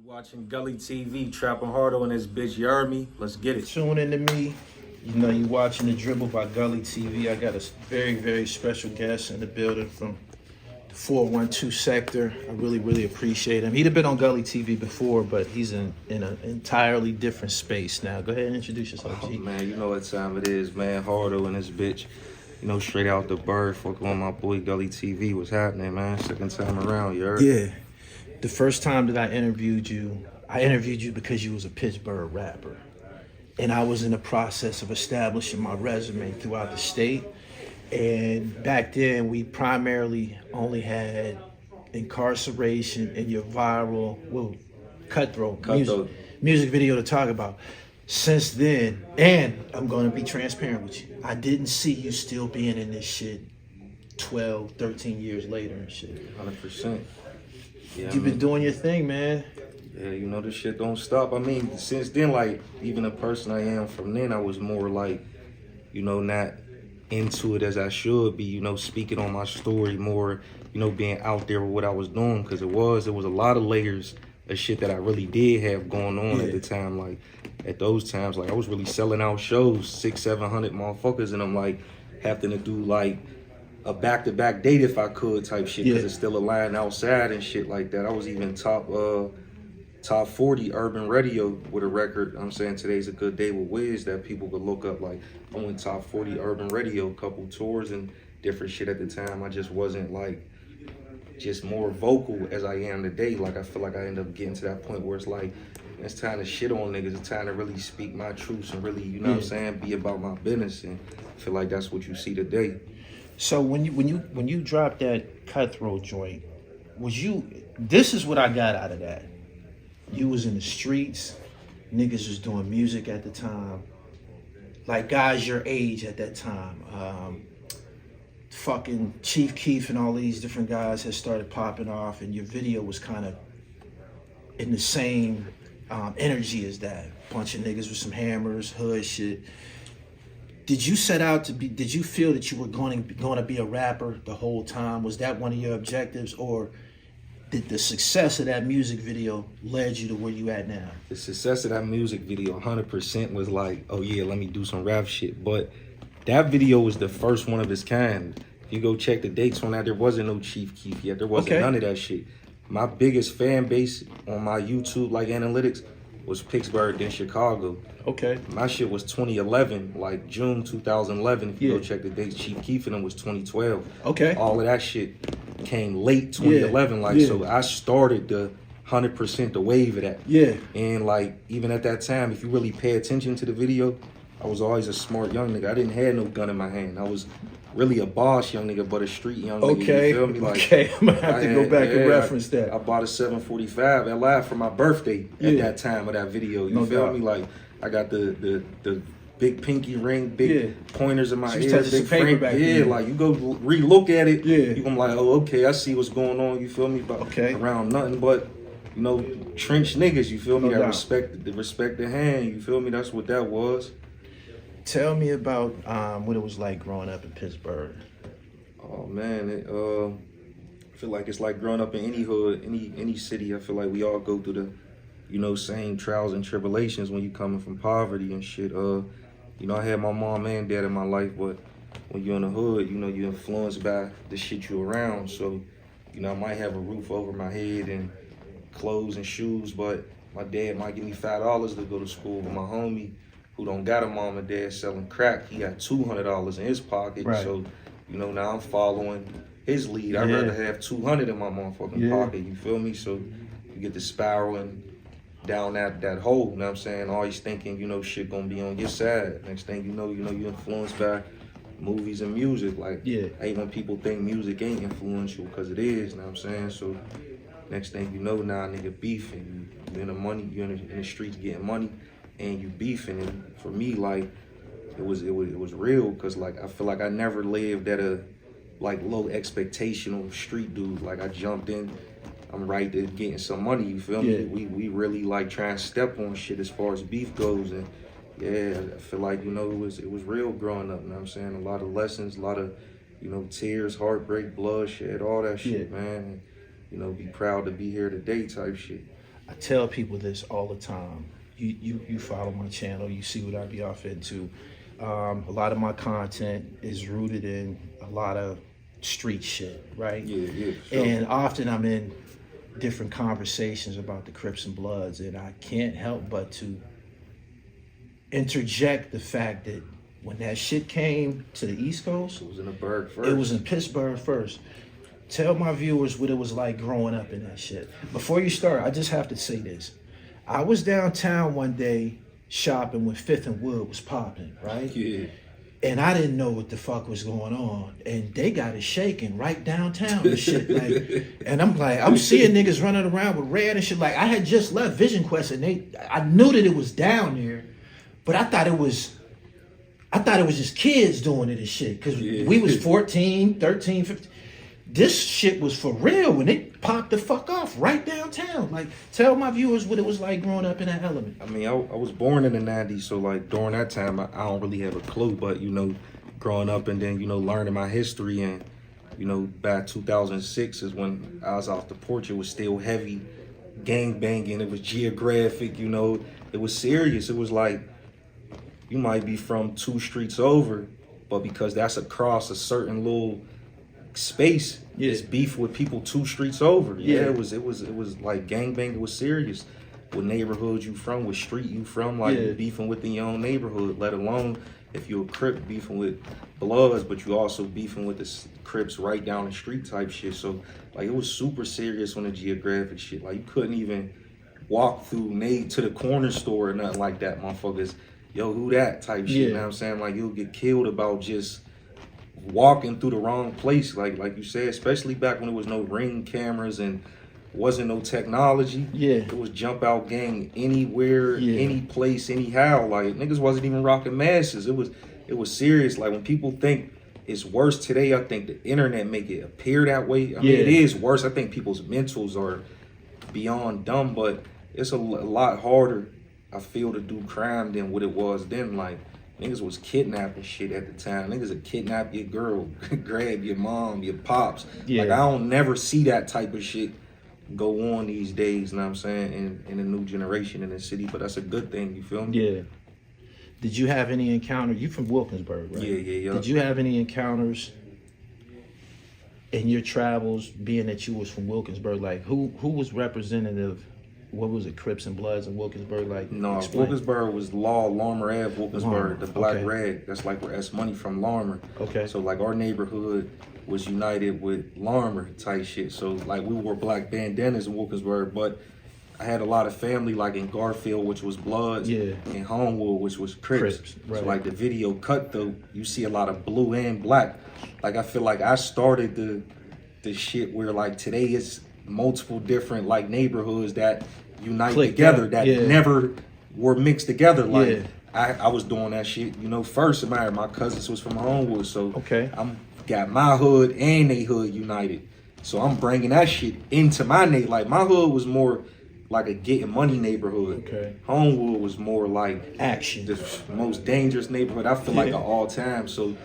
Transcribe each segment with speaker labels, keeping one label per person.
Speaker 1: Watching Gully TV, trapping Hardo and his bitch, you heard me? Let's get it.
Speaker 2: Tune into me. You know, you watching The Dribble by Gully TV. I got a very, very special guest in the building from the 412 sector. I really appreciate him. He'd have been on Gully TV before, but he's in an entirely different space now. Go ahead and introduce yourself, G.
Speaker 1: Oh, man, you know what time it is, man. Hardo and his bitch. You know, straight out the bird, fucking on my boy Gully TV. What's happening, man? Second time around, you heard?
Speaker 2: Yeah. The first time that I interviewed you because you was a Pittsburgh rapper. And I was in the process of establishing my resume throughout the state. And back then, we primarily only had incarceration and your viral, cutthroat. Music video to talk about. Since then, and I'm going to be transparent with you, I didn't see you still being in this shit 12, 13 years later and shit.
Speaker 1: 100%. Yeah,
Speaker 2: You've been doing your thing, man.
Speaker 1: Yeah, you know, this shit don't stop. I mean, since then, like, even the person I am from then, I was more like, you know, not into it as I should be, you know, speaking on my story more, you know, being out there with what I was doing, because it was a lot of layers of shit that I really did have going on at the time. Like, at those times, like, I was really selling out shows, 600-700 motherfuckers, and I'm like having to do like a back-to-back date if I could type shit, because it's still a line outside and shit like that. I was even top 40 urban radio with a record. I'm saying Today's a Good Day with Wiz that people could look up. Like, I went top 40 urban radio, couple tours and different shit at the time. I just wasn't like just more vocal as I am today. Like, I feel like I end up getting to that point where it's like, it's time to shit on niggas. It's time to really speak my truths and really, you know what I'm saying, be about my business. And I feel like that's what you see today.
Speaker 2: So when you dropped that Cutthroat joint, this is what I got out of that. You was in the streets, niggas was doing music at the time, like guys your age at that time. Fucking Chief Keef and all these different guys had started popping off, and your video was kind of in the same energy as that. Bunch of niggas with some hammers, hood shit. Did you feel that you were going to be a rapper the whole time? Was that one of your objectives, or did the success of that music video led you to where you at now?
Speaker 1: The success of that music video 100% was like, oh yeah, let me do some rap shit. But that video was the first one of its kind. If you go check the dates on that, there wasn't no Chief Keef yet. There wasn't none of that shit. My biggest fan base on my YouTube, like analytics, was Pittsburgh, then Chicago.
Speaker 2: Okay.
Speaker 1: My shit was 2011, like June 2011. If you go check the dates, Chief Keef and them was 2012.
Speaker 2: Okay.
Speaker 1: All of that shit came late 2011. So I started the 100% the wave of that.
Speaker 2: Yeah.
Speaker 1: And like, even at that time, if you really pay attention to the video, I was always a smart young nigga. I didn't have no gun in my hand. I was really a boss young nigga, but a street young nigga. You feel me? Like,
Speaker 2: I'm gonna have to go back and reference that.
Speaker 1: I bought a 745 LI for my birthday at that time of that video. You feel me? Like, I got the big pinky ring, big pointers in my ear, big frame. Like, you go re-look at it, you gonna like, oh, okay, I see what's going on. You feel me? But around nothing but, you know, trench niggas. You feel me? That respect the hand. You feel me? That's what that was.
Speaker 2: Tell me about what it was like growing up in Pittsburgh.
Speaker 1: Oh man, I feel like it's like growing up in any hood, any city. I feel like we all go through the, you know, same trials and tribulations when you coming from poverty and shit. You know, I had my mom and dad in my life, but when you're in the hood, you know, you're influenced by the shit you around. So, you know, I might have a roof over my head and clothes and shoes, but my dad might give me $5 to go to school. But my homie, who don't got a mom and dad selling crack, he got $200 in his pocket. So, you know, now I'm following his lead. I'd rather have 200 in my motherfucking pocket, you feel me? So you get the spiraling down that hole, you know what I'm saying? Always thinking, you know, shit gonna be on your side. Next thing you know, you're influenced by movies and music. Like, I hate when people think music ain't influential, because it is, you know what I'm saying? So next thing you know, now nigga beefing. You in the money, you're in the streets getting money, and you beefing. And for me, like, it was real, because like, I feel like I never lived at a like low expectational street dude. Like, I jumped in, I'm right there getting some money, you feel me? We really like trying to step on shit as far as beef goes. And I feel like, you know, it was real growing up, you know what I'm saying? A lot of lessons, a lot of, you know, tears, heartbreak, bloodshed, all that shit, man. And, you know, be proud to be here today type shit.
Speaker 2: I tell people this all the time. You follow my channel, you see what I be off into. A lot of my content is rooted in a lot of street shit, right?
Speaker 1: Yeah, sure.
Speaker 2: And often I'm in different conversations about the Crips and Bloods, and I can't help but to interject the fact that when that shit came to the East Coast,
Speaker 1: It was in the Burgh first.
Speaker 2: it was in Pittsburgh first. Tell my viewers what it was like growing up in that shit. Before you start, I just have to say this. I was downtown one day shopping when Fifth and Wood was popping, right?
Speaker 1: Yeah.
Speaker 2: And I didn't know what the fuck was going on. And they got it shaking right downtown and shit. Like, and I'm like, I'm seeing niggas running around with red and shit. Like, I had just left Vision Quest and I knew that it was down there, but I thought it was just kids doing it and shit. Cause we was 14, 13, 15. This shit was for real when it popped the fuck off right downtown. Like, tell my viewers what it was like growing up in that element.
Speaker 1: I mean, I was born in the 90s, so like during that time, I don't really have a clue. But, you know, growing up and then, you know, learning my history and, you know, by 2006 is when I was off the porch. It was still heavy gang banging. It was geographic, you know. It was serious. It was like you might be from 2 streets over, but because that's across a certain little space, it's beef with people 2 streets over. It was like gangbang. It was serious. What neighborhood you from, what street you from, like you beefing within your own neighborhood, let alone if you're a Crip beefing with Bloods, but you also beefing with the Crips right down the street type shit. So like it was super serious on the geographic shit. Like you couldn't even walk through Nate to the corner store or nothing like that, motherfuckers. Yo, who that type shit, you know what I'm saying? Like you'll get killed about just walking through the wrong place, like you said, especially back when there was no Ring cameras and wasn't no technology. It was jump out gang anywhere, any place, anyhow. Like niggas wasn't even rocking masks. It was serious. Like when people think it's worse today, I think the internet make it appear that way. I mean, it is worse. I think people's mentals are beyond dumb, but it's a lot harder, I feel, to do crime than what it was then. Like niggas was kidnapping shit at the time. Niggas would kidnap your girl, grab your mom, your pops. Like I don't never see that type of shit go on these days, you know what I'm saying, in the new generation in the city. But that's a good thing, you feel me?
Speaker 2: Yeah. Did you have any encounter? You from Wilkinsburg, right?
Speaker 1: Yeah.
Speaker 2: Did you have any encounters in your travels, being that you was from Wilkinsburg? Like who was representative? What was it, Crips and Bloods in Wilkinsburg? Like,
Speaker 1: no, Wilkinsburg was Larmer Ave, Wilkinsburg, the Black Rag. That's like where that's money from Larmer.
Speaker 2: Okay.
Speaker 1: So like our neighborhood was united with Larmer type shit. So like we wore black bandanas in Wilkinsburg, but I had a lot of family like in Garfield, which was Bloods, and Homewood, which was Crips.
Speaker 2: Right.
Speaker 1: So like the video cut though, you see a lot of blue and black. Like I feel like I started the shit where like today is multiple different like neighborhoods that unite together that never were mixed together. Like I was doing that shit, you know, first. My cousins was from Homewood, so I'm got my hood and they hood united. So I'm bringing that shit into my neighborhood. Like my hood was more like a getting money neighborhood. Homewood was more like
Speaker 2: action,
Speaker 1: the most dangerous neighborhood. I feel like of all time. So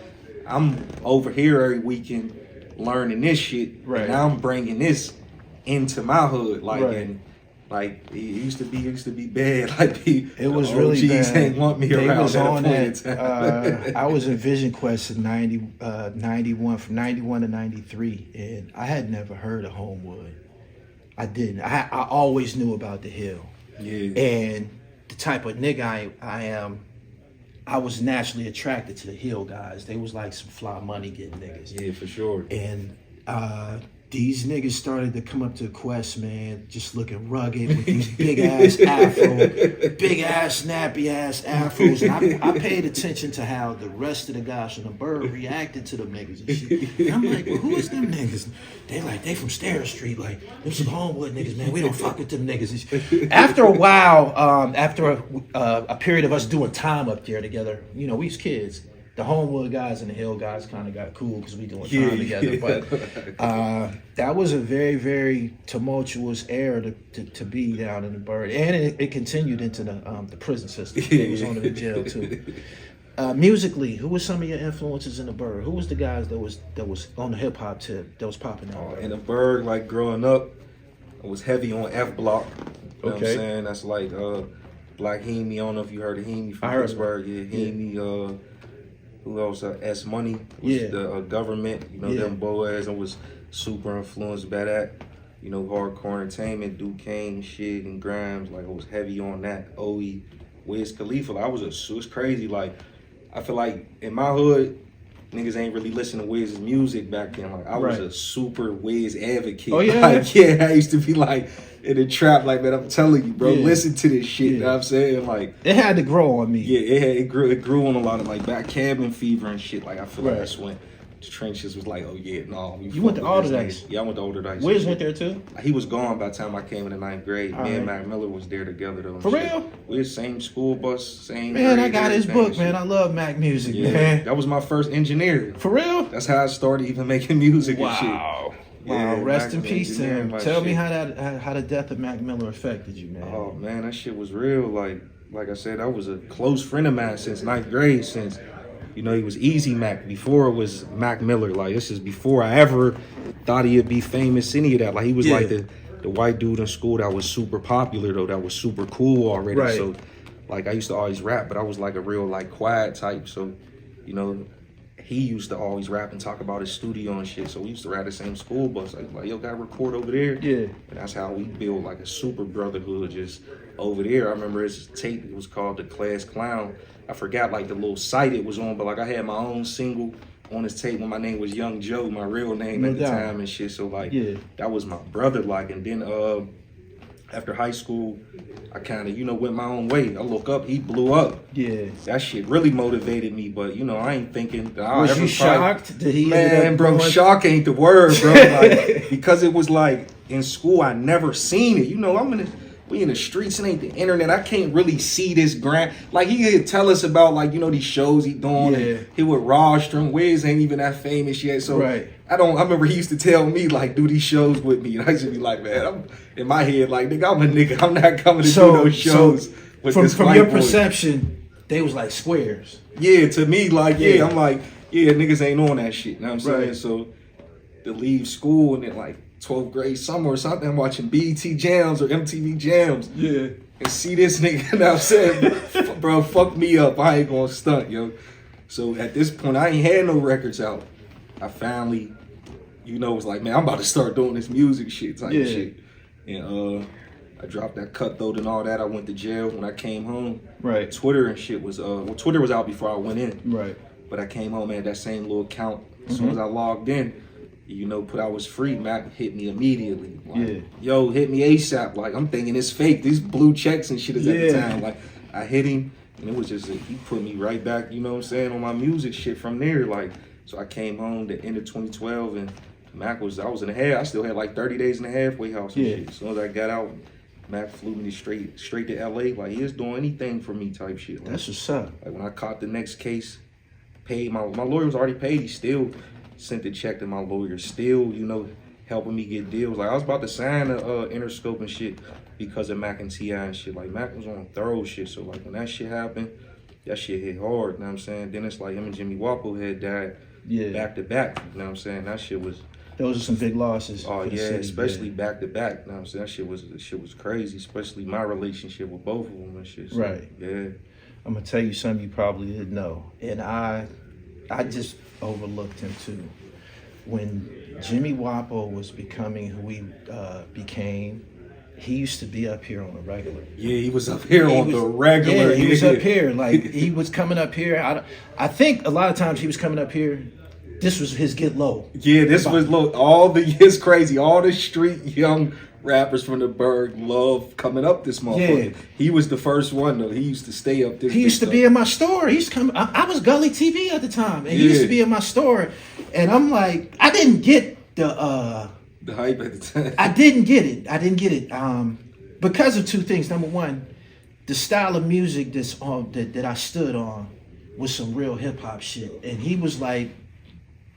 Speaker 1: I'm over here every weekend learning this shit, and now I'm bringing this into my hood, like and like it used to be bad. Like
Speaker 2: it was really bad.
Speaker 1: Ain't want me
Speaker 2: they
Speaker 1: around
Speaker 2: was
Speaker 1: at
Speaker 2: on
Speaker 1: that.
Speaker 2: I was in Vision Quest in 91, from 91 to 93, and I had never heard of Homewood. I didn't. I always knew about the Hill. And the type of nigga I am, I was naturally attracted to the Hill guys. They was like some fly money getting niggas.
Speaker 1: Yeah, for sure.
Speaker 2: And these niggas started to come up to Quest, man, just looking rugged with these big ass big ass snappy ass afros. And I paid attention to how the rest of the guys from the Bird reacted to them niggas and shit. And I'm like, well, who is them niggas? They from Stare Street, like them some Homewood niggas, man. We don't fuck with them niggas. After a while, after a period of us doing time up there together, you know, we was kids. The Homewood guys and the Hill guys kind of got cool because we doing time together. But that was a very, very tumultuous era to be down in the Bird. And it continued into the prison system. It was on in the jail too. Musically, who was some of your influences in the Bird? Who was the guys that was on the hip hop tip that was popping out?
Speaker 1: In the Bird, like growing up, I was heavy on F Block. know what I'm saying? That's like Black Hemi. I don't know if you heard of Hemi from Pittsburgh. Yeah, Hemi. Who else? S Money was the government. You know, them Boaz. I was super influenced by that. You know, hardcore entertainment, Duquesne, shit, and Grimes. Like I was heavy on that. OE, Wiz Khalifa. Like, it was crazy. Like I feel like in my hood, niggas ain't really listening to Wiz's music back then. Like I was a super Wiz advocate.
Speaker 2: Oh yeah.
Speaker 1: Like I used to be like in the trap. Like, man, I'm telling you, bro, listen to this shit. You know what I'm saying? Like
Speaker 2: it had to grow on me.
Speaker 1: Yeah, it grew on a lot of like back cabin fever and shit. Like I feel like that's when the trenches was like, oh yeah, no.
Speaker 2: You went to Alder Dice?
Speaker 1: Yeah, I went to Alder Dice.
Speaker 2: Wiz went there too?
Speaker 1: He was gone by the time I came in the 9th grade. Me and Mac Miller was there together though.
Speaker 2: For real?
Speaker 1: We the same school bus, same.
Speaker 2: Man, I got his book, man. I love Mac music, man.
Speaker 1: That was my first engineer.
Speaker 2: For real?
Speaker 1: That's how I started even making music and shit.
Speaker 2: Wow,
Speaker 1: Yeah,
Speaker 2: rest in peace to him. Tell me
Speaker 1: shit.
Speaker 2: how the death of Mac Miller affected you, man.
Speaker 1: Oh man, that shit was real. Like I said, I was a close friend of mine since 9th grade. Since, you know, he was Easy Mac before it was Mac Miller. Like this is before I ever thought he'd be famous, any of that. Like he was like the white dude in school that was super popular though, that was super cool already.
Speaker 2: Right.
Speaker 1: So like I used to always rap, but I was like a real like quiet type. So, you know, he used to always rap and talk about his studio and shit. So we used to ride the same school bus. I was like, yo, gotta record over there.
Speaker 2: Yeah.
Speaker 1: And that's how we built like a super brotherhood just over there. I remember his tape, it was called The Class Clown. I forgot like the little site it was on, but like I had my own single on his tape when my name was Young Joe, my real name at the time and shit. So like that was my brother. Like, and then after high school, I kind of, you know, went my own way. I look up, he blew up.
Speaker 2: Yeah.
Speaker 1: That shit really motivated me, but you know, I ain't thinking that I
Speaker 2: was
Speaker 1: ever
Speaker 2: you shocked that he
Speaker 1: Man, bro, shock ain't the word, bro. Like, because it was like in school, I never seen it. You know, we in the streets, and ain't the internet. I can't really see this grant. Like he could tell us about like, you know, these shows he doing. And he would rostrum. Wiz ain't even that famous yet. So I remember he used to tell me like, do these shows with me. And I used to be like, man, I'm in my head like, nigga, I'm a nigga. I'm not coming to do those shows with this
Speaker 2: from
Speaker 1: white
Speaker 2: your
Speaker 1: boy.
Speaker 2: Perception, they was like squares.
Speaker 1: Yeah, to me, like, I'm like, niggas ain't on that shit. You know what I'm saying? So to leave school and then like 12th grade summer or something, I'm watching BET Jams or MTV Jams. Yeah. And see this nigga, you know what I'm saying? Bro, fuck me up. I ain't gonna stunt, yo. So at this point, I ain't had no records out. I finally, you know, was like, man, I'm about to start doing this music shit type shit. And I dropped that cutthroat and all that. I went to jail when I came home. Right. Twitter and shit was, Twitter was out before I went in. Right. But I came home, man, that same little account. As soon as I logged in, you know, put I was free, Mac hit me immediately. Like, yo, hit me ASAP. Like, I'm thinking it's fake. These blue checks and shit is at the time. Like, I hit him, and it was just, he put me right back, you know what I'm saying, on my music shit from there. Like, so I came home the end of 2012, and Mac was, I was in the half. I still had like 30 days in the halfway house and shit. As soon as I got out, Mac flew me straight to LA. Like, he was doing anything for me type shit. Like,
Speaker 2: that's what's up. Like,
Speaker 1: when I caught the next case, paid my lawyer was already paid. He still sent the check to my lawyer, still, you know, helping me get deals. Like, I was about to sign a Interscope and shit because of Mac and T.I. and shit. Like, Mac was on thorough shit. So, like, when that shit happened, that shit hit hard, you know what I'm saying? Then it's like him and Jimmy Wopo had died back to back, you know what I'm saying? That shit was...
Speaker 2: Those are some big losses.
Speaker 1: Oh, yeah, especially back to back, you know what I'm saying? That shit was crazy, especially my relationship with both of them and shit. So,
Speaker 2: right.
Speaker 1: Yeah.
Speaker 2: I'm going to tell you something you probably didn't know. And I just overlooked him too. When Jimmy Wopo was becoming who he became, he used to be up here on the regular. Yeah,
Speaker 1: he was up here on the regular.
Speaker 2: Yeah, he was up here. Like, he was coming up here. I think a lot of times he was coming up here, this was his get low. Yeah, this was low. It's crazy. All the street young rappers from the Berg love coming up this motherfucker. Yeah. He was the first one, though. He used to stay up there. He used to be in my store. He used to come. I was Gully TV at the time, and he used to be in my store. And I'm like, I didn't get the hype at the time. I didn't get it. Because of two things. Number one, the style of music that I stood on was some real hip hop shit, and he was like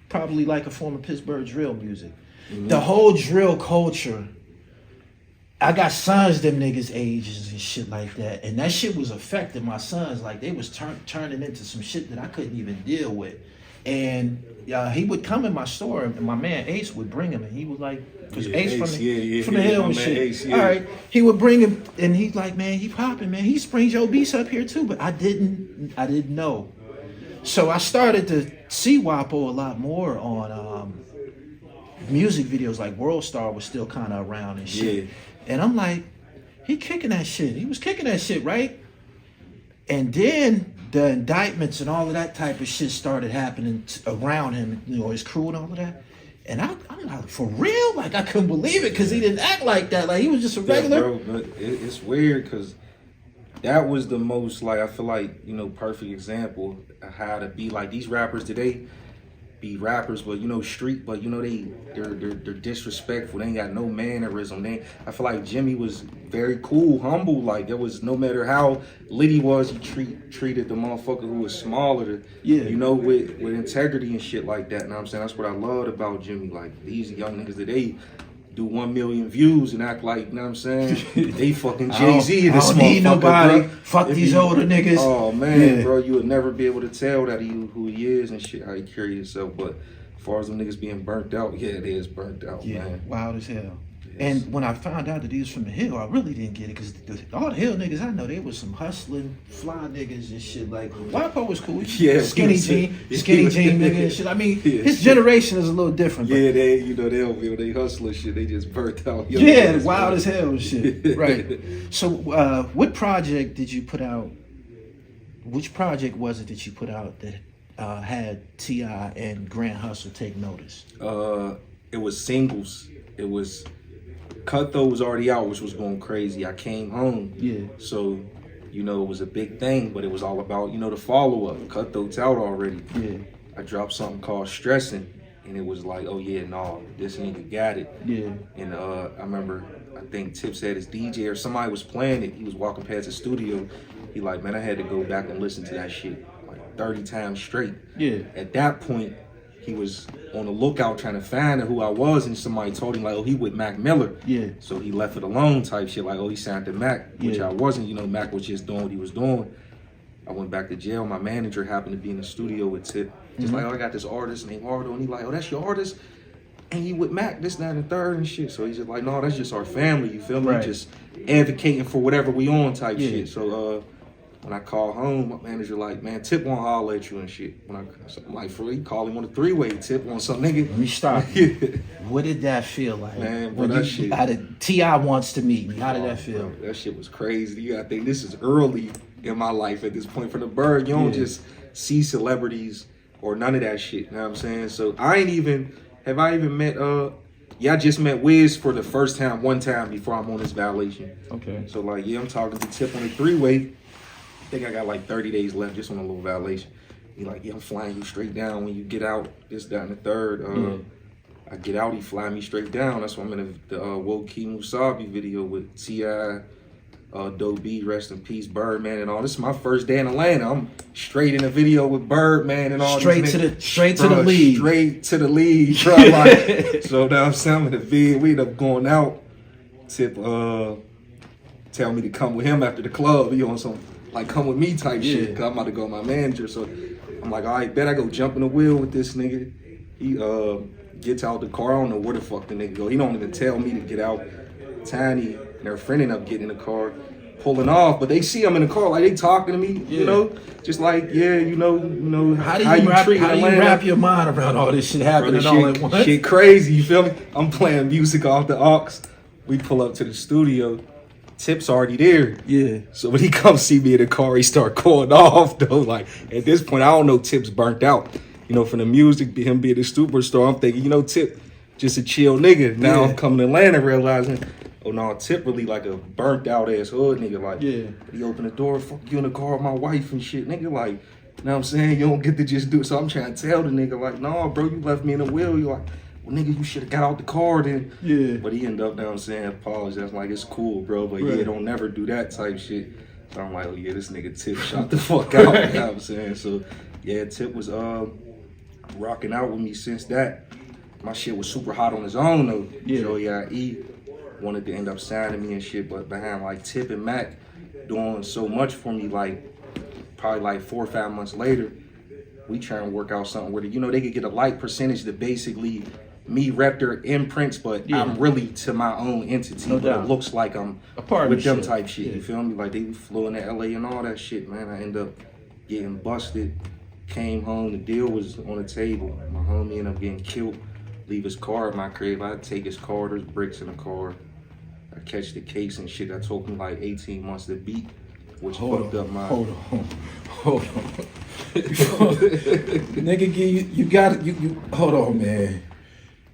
Speaker 2: probably like a form of Pittsburgh drill music. Mm-hmm. The whole drill culture. I got sons them niggas ages and shit like that. And that shit was affecting my sons. Like, they was turning into some shit that I couldn't even deal with. And he would come in my store, and my man Ace would bring him, and he was like, because Ace from the hill and shit. Ace, All right, he would bring him, and he's like, man, he popping, man. He springs your beats up here too, but I didn't know. So I started to see Wopo a lot more on music videos, like World Star was still kind of around and shit. Yeah. And I'm like, he kicking that shit. He was kicking that shit, right? And then the indictments and all of that type of shit started happening around him, you know, his crew and all of that. And I'm like, for real? Like, I couldn't believe it because he didn't act like that. Like, he was just a regular.
Speaker 1: Yeah, bro, but it's weird because that was the most, like, I feel like, you know, perfect example of how to be. Like, these rappers today be rappers, but, you know, street, but, you know, they're disrespectful. They ain't got no mannerism. I feel like Jimmy was very cool, humble. Like, there was, no matter how lit he was, he treated the motherfucker who was smaller, you know, with integrity and shit like that. You know what I'm saying? That's what I loved about Jimmy. Like, these young niggas today do 1 million views and act like, you know what I'm saying? They fucking Jay-Z in this motherfucker,
Speaker 2: need nobody.
Speaker 1: Bro.
Speaker 2: Fuck these older niggas.
Speaker 1: Oh, man, bro, you would never be able to tell that who he is and shit, how he carry himself. But as far as them niggas being burnt out, yeah, it is burnt out, man.
Speaker 2: Wild as hell. And when I found out that he was from the Hill, I really didn't get it because all the Hill niggas I know, they was some hustling, fly niggas and shit. Like, Wopo was cool. Skinny jean nigga and shit. I mean, his generation is a little different.
Speaker 1: Yeah, they, you know, they hustler shit. They just burnt out.
Speaker 2: Wild as hell and shit. Right. So, what project did you put out? Which project was it that you put out that had T.I. and Grand Hustle take notice?
Speaker 1: It was singles. It was Cutthroat was already out, which was going crazy. I came home. Yeah. So, you know, it was a big thing, but it was all about, you know, the follow-up. Cutthroat's out already. Yeah. I dropped something called Stressing, and it was like, oh, yeah, no, this nigga got it. Yeah. And I remember, I think Tip said his DJ or somebody was playing it. He was walking past the studio. He like, man, I had to go back and listen to that shit like 30 times straight. Yeah. At that point, he was on the lookout trying to find who I was, and somebody told him, like, oh, he with Mac Miller. Yeah. So he left it alone type shit, like, oh, he signed to Mac, which I wasn't. You know, Mac was just doing what he was doing. I went back to jail. My manager happened to be in the studio with Tip. Just like, oh, I got this artist named Hardo, and he like, oh, that's your artist? And he with Mac, this, that, and the third and shit. So he's just like, no, that's just our family, you feel me? Right. Just advocating for whatever we on type shit. So when I call home, my manager like, man, Tip won't holler at you and shit. I'm like, for real, call him on a 3-way. Tip on some nigga.
Speaker 2: Let me stop. What did that feel like?
Speaker 1: Man, bro, that shit.
Speaker 2: T.I. wants to meet me. How did that feel?
Speaker 1: Bro, that shit was crazy. You gotta think this is early in my life at this point. From the bird, you don't just see celebrities or none of that shit. You know what I'm saying? So have I even met, I just met Wiz for the first time, one time before I'm on this violation. Okay. So like, yeah, I'm talking to Tip on a 3-way. I think I got like 30 days left just on a little violation. He like, yeah, I'm flying you straight down when you get out, this, that, and the third. I get out, he fly me straight down. That's why I'm in the Woki Musabi video with T.I., Doe B, rest in peace, Birdman and all. This is my first day in Atlanta. I'm straight in a video with Birdman and all.
Speaker 2: Straight to the lead. Straight
Speaker 1: to the lead, bro. Like, so now I'm saying the vid, we end up going out. Tip tell me to come with him after the club. He on some like come with me type shit, cause I'm about to go with my manager. So I'm like, all right, bet I go jump in the wheel with this nigga. He gets out the car. I don't know where the fuck the nigga go. He don't even tell me to get out. Tiny and her friend end up getting in the car, pulling off, but they see him in the car, like they talking to me, you know, just like, you know,
Speaker 2: how you wrap your mind around all this shit happening all at once?
Speaker 1: Shit crazy, you feel me? I'm playing music off the aux. We pull up to the studio. Tip's already there. Yeah. So when he comes see me in the car, he start going off though. Like at this point, I don't know Tip's burnt out. You know, from the music, him being a superstar, I'm thinking, you know, Tip, just a chill nigga. Now I'm coming to Atlanta realizing, oh no, Tip really like a burnt out ass hood nigga. Like, he opened the door, fuck you in the car with my wife and shit. Nigga, like, you know what I'm saying? You don't get to just do it. So I'm trying to tell the nigga, like, no, bro, you left me in the wheel. You like, well, nigga, you should have got out the car then. Yeah. But he ended up, you know what I'm saying, apologized. Like, it's cool, bro. But don't never do that type shit. So I'm like, oh yeah, this nigga Tip shot the fuck out. You know what I'm saying? So yeah, Tip was rocking out with me since that. My shit was super hot on his own though. Yeah. So yeah, E wanted to end up signing me and shit, but behind like Tip and Mac doing so much for me, like probably like 4 or 5 months later, we trying to work out something where, you know, they could get a light percentage to basically me rep their imprints, but I'm really to my own entity.
Speaker 2: No
Speaker 1: but
Speaker 2: doubt.
Speaker 1: it looks like I'm
Speaker 2: A part
Speaker 1: with
Speaker 2: of
Speaker 1: them
Speaker 2: shit.
Speaker 1: type shit. You feel me? Like they flew into LA and all that shit, man. I end up getting busted. Came home, the deal was on the table. My homie ended up getting killed. Leave his car at my crib. I take his car, there's bricks in the car. I catch the case and shit. That took me like 18 months to beat, which fucked up my.
Speaker 2: Hold on. Nigga, you got you. Hold on, man.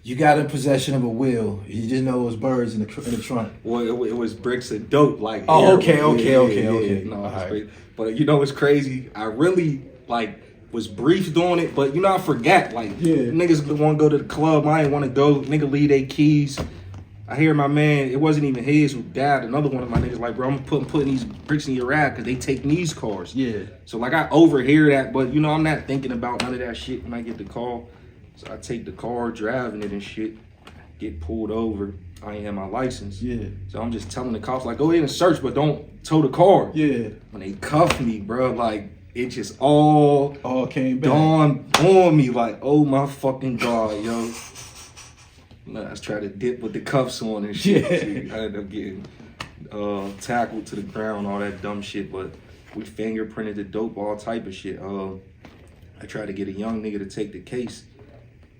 Speaker 2: You got in possession of a wheel. You just know it was birds in the trunk.
Speaker 1: Well, it was bricks of dope, like.
Speaker 2: Oh,
Speaker 1: okay.
Speaker 2: okay.
Speaker 1: No, it's crazy. But you know what's crazy? I really like was briefed on it, but you know I forgot. Like niggas want to go to the club, I ain't want to go. Nigga leave their keys. I hear my man, it wasn't even his who died. Another one of my niggas like, bro, I'm putting these bricks in your ride because they take these cars. Yeah. So like I overhear that, but you know I'm not thinking about none of that shit when I get the call. So I take the car, driving it and shit, get pulled over. I ain't have my license. Yeah. So I'm just telling the cops like, go ahead and search, but don't tow the car. Yeah. When they cuffed me, bro, like it just all
Speaker 2: came back.
Speaker 1: Dawned on me like, oh my fucking God, yo. I was trying to dip with the cuffs on and shit. Yeah. I ended up getting tackled to the ground, all that dumb shit. But we fingerprinted the dope, all type of shit. I tried to get a young nigga to take the case.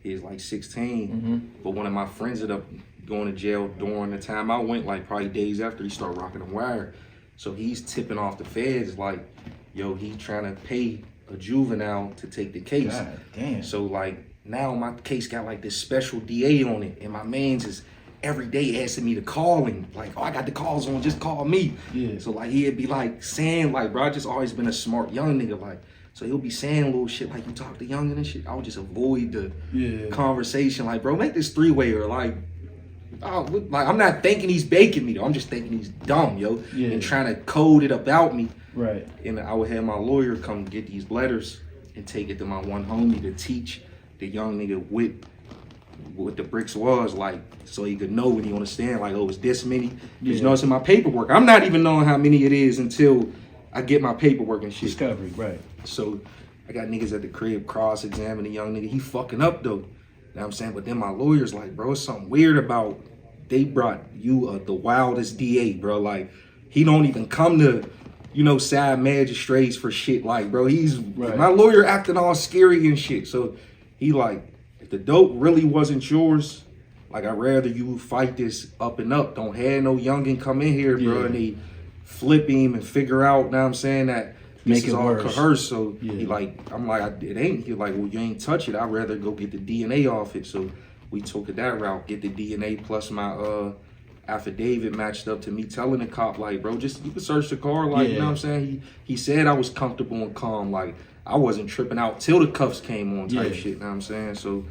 Speaker 1: He was like 16, but one of my friends ended up going to jail during the time I went, like probably days after he started rocking the wire. So he's tipping off the feds like, yo, he trying to pay a juvenile to take the case.
Speaker 2: God damn.
Speaker 1: So like, now my case got like this special DA on it, and my man's is every day asking me to call him. Like, oh, I got the calls on, just call me. Yeah. So like he'd be like saying like, bro, I just always been a smart young nigga. Like, so he'll be saying little shit like, you talk to youngin and shit. I would just avoid the conversation. Like, bro, make this three-way or like, I'm not thinking he's baking me though. I'm just thinking he's dumb, yo, and trying to code it about me. Right. And I would have my lawyer come get these letters and take it to my one homie to teach the young nigga what the bricks was, like, so he could know when he understand, like, oh, it's this many. You know, it's in my paperwork. I'm not even knowing how many it is until I get my paperwork and shit.
Speaker 2: Discovery, right.
Speaker 1: So I got niggas at the crib cross-examining the young nigga. He fucking up, though. You know what I'm saying? But then my lawyer's like, bro, it's something weird about, they brought you the wildest DA, bro. Like, he don't even come to, you know, side magistrates for shit. Like, bro, my lawyer acting all scary and shit. So he like, if the dope really wasn't yours, like I'd rather you fight this up and up. Don't have no youngin come in here, bro, and they flip him and figure out, now I'm saying that this is all coerced. So he like, I'm like, it ain't. He like, well, you ain't touch it. I'd rather go get the DNA off it. So we took it that route, get the DNA plus my affidavit matched up to me telling the cop, like, bro, just you can search the car, like, you know what I'm saying? He said I was comfortable and calm, like I wasn't tripping out till the cuffs came on type shit, you know what I'm saying? So